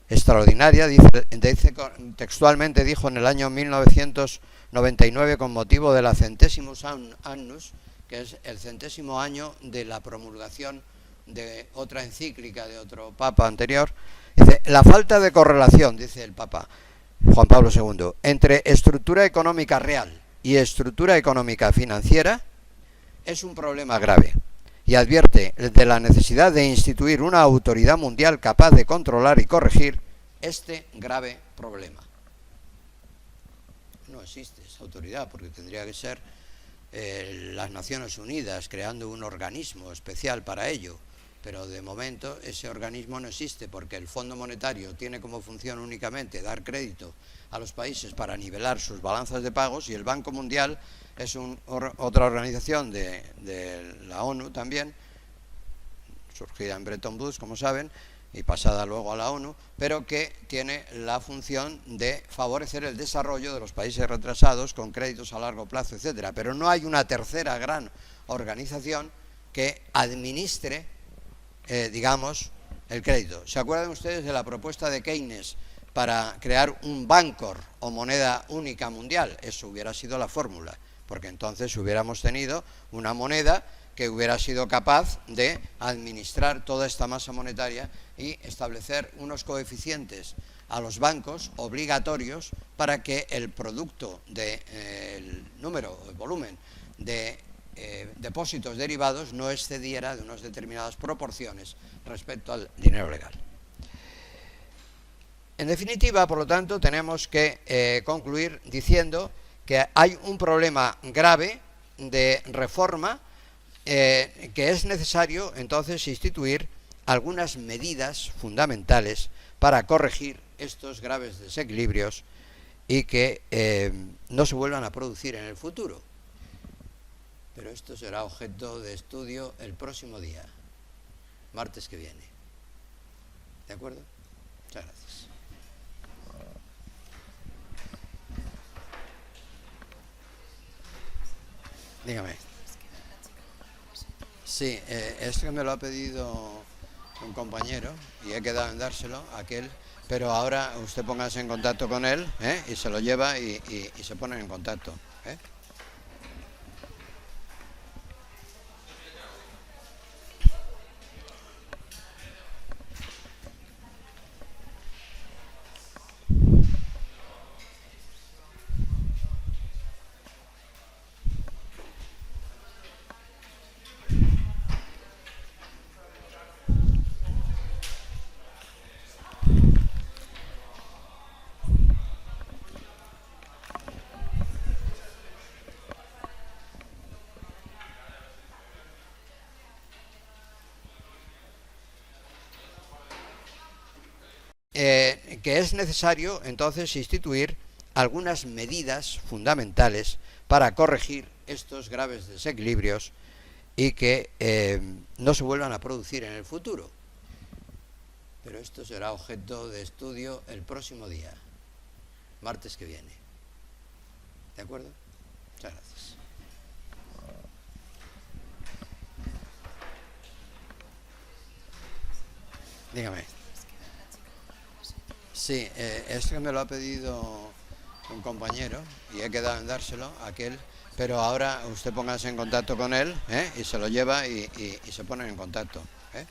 A: extraordinaria, dice textualmente dijo en el año 1999 con motivo de la Centesimus Annus, que es el 100º año de la promulgación de otra encíclica de otro Papa anterior. Dice, la falta de correlación, dice el Papa Juan Pablo II, entre estructura económica real y estructura económica financiera es un problema grave y advierte de la necesidad de instituir una autoridad mundial capaz de controlar y corregir este grave problema. No existe esa autoridad porque tendría que ser las Naciones Unidas creando un organismo especial para ello. Pero de momento ese organismo no existe porque el Fondo Monetario tiene como función únicamente dar crédito a los países para nivelar sus balanzas de pagos y el Banco Mundial es otra organización de la ONU también, surgida en Bretton Woods, como saben, y pasada luego a la ONU, pero que tiene la función de favorecer el desarrollo de los países retrasados con créditos a largo plazo, etcétera. Pero no hay una tercera gran organización que administre digamos, el crédito. ¿Se acuerdan ustedes de la propuesta de Keynes para crear un Bancor o moneda única mundial? Eso hubiera sido la fórmula, porque entonces hubiéramos tenido una moneda que hubiera sido capaz de administrar toda esta masa monetaria y establecer unos coeficientes a los bancos obligatorios para que el producto del número, el volumen de depósitos derivados no excediera de unas determinadas proporciones respecto al dinero legal. En definitiva, por lo tanto, tenemos que concluir diciendo que hay un problema grave de reforma que es necesario entonces instituir algunas medidas fundamentales para corregir estos graves desequilibrios y que no se vuelvan a producir en el futuro. Pero esto será objeto de estudio el próximo día, martes que viene. ¿De acuerdo? Muchas gracias. Dígame. Sí, es que me lo ha pedido un compañero y he quedado en dárselo a aquel, pero ahora usted póngase en contacto con él, y se lo lleva y se ponen en contacto. ¿eh? Que es necesario entonces instituir algunas medidas fundamentales para corregir estos graves desequilibrios y que no se vuelvan a producir en el futuro. Pero esto será objeto de estudio el próximo día, martes que viene. ¿De acuerdo? Muchas gracias. Dígame. Sí, es que me lo ha pedido un compañero y he quedado en dárselo a aquel, pero ahora usted póngase en contacto con él, y se lo lleva y se ponen en contacto. ¿eh?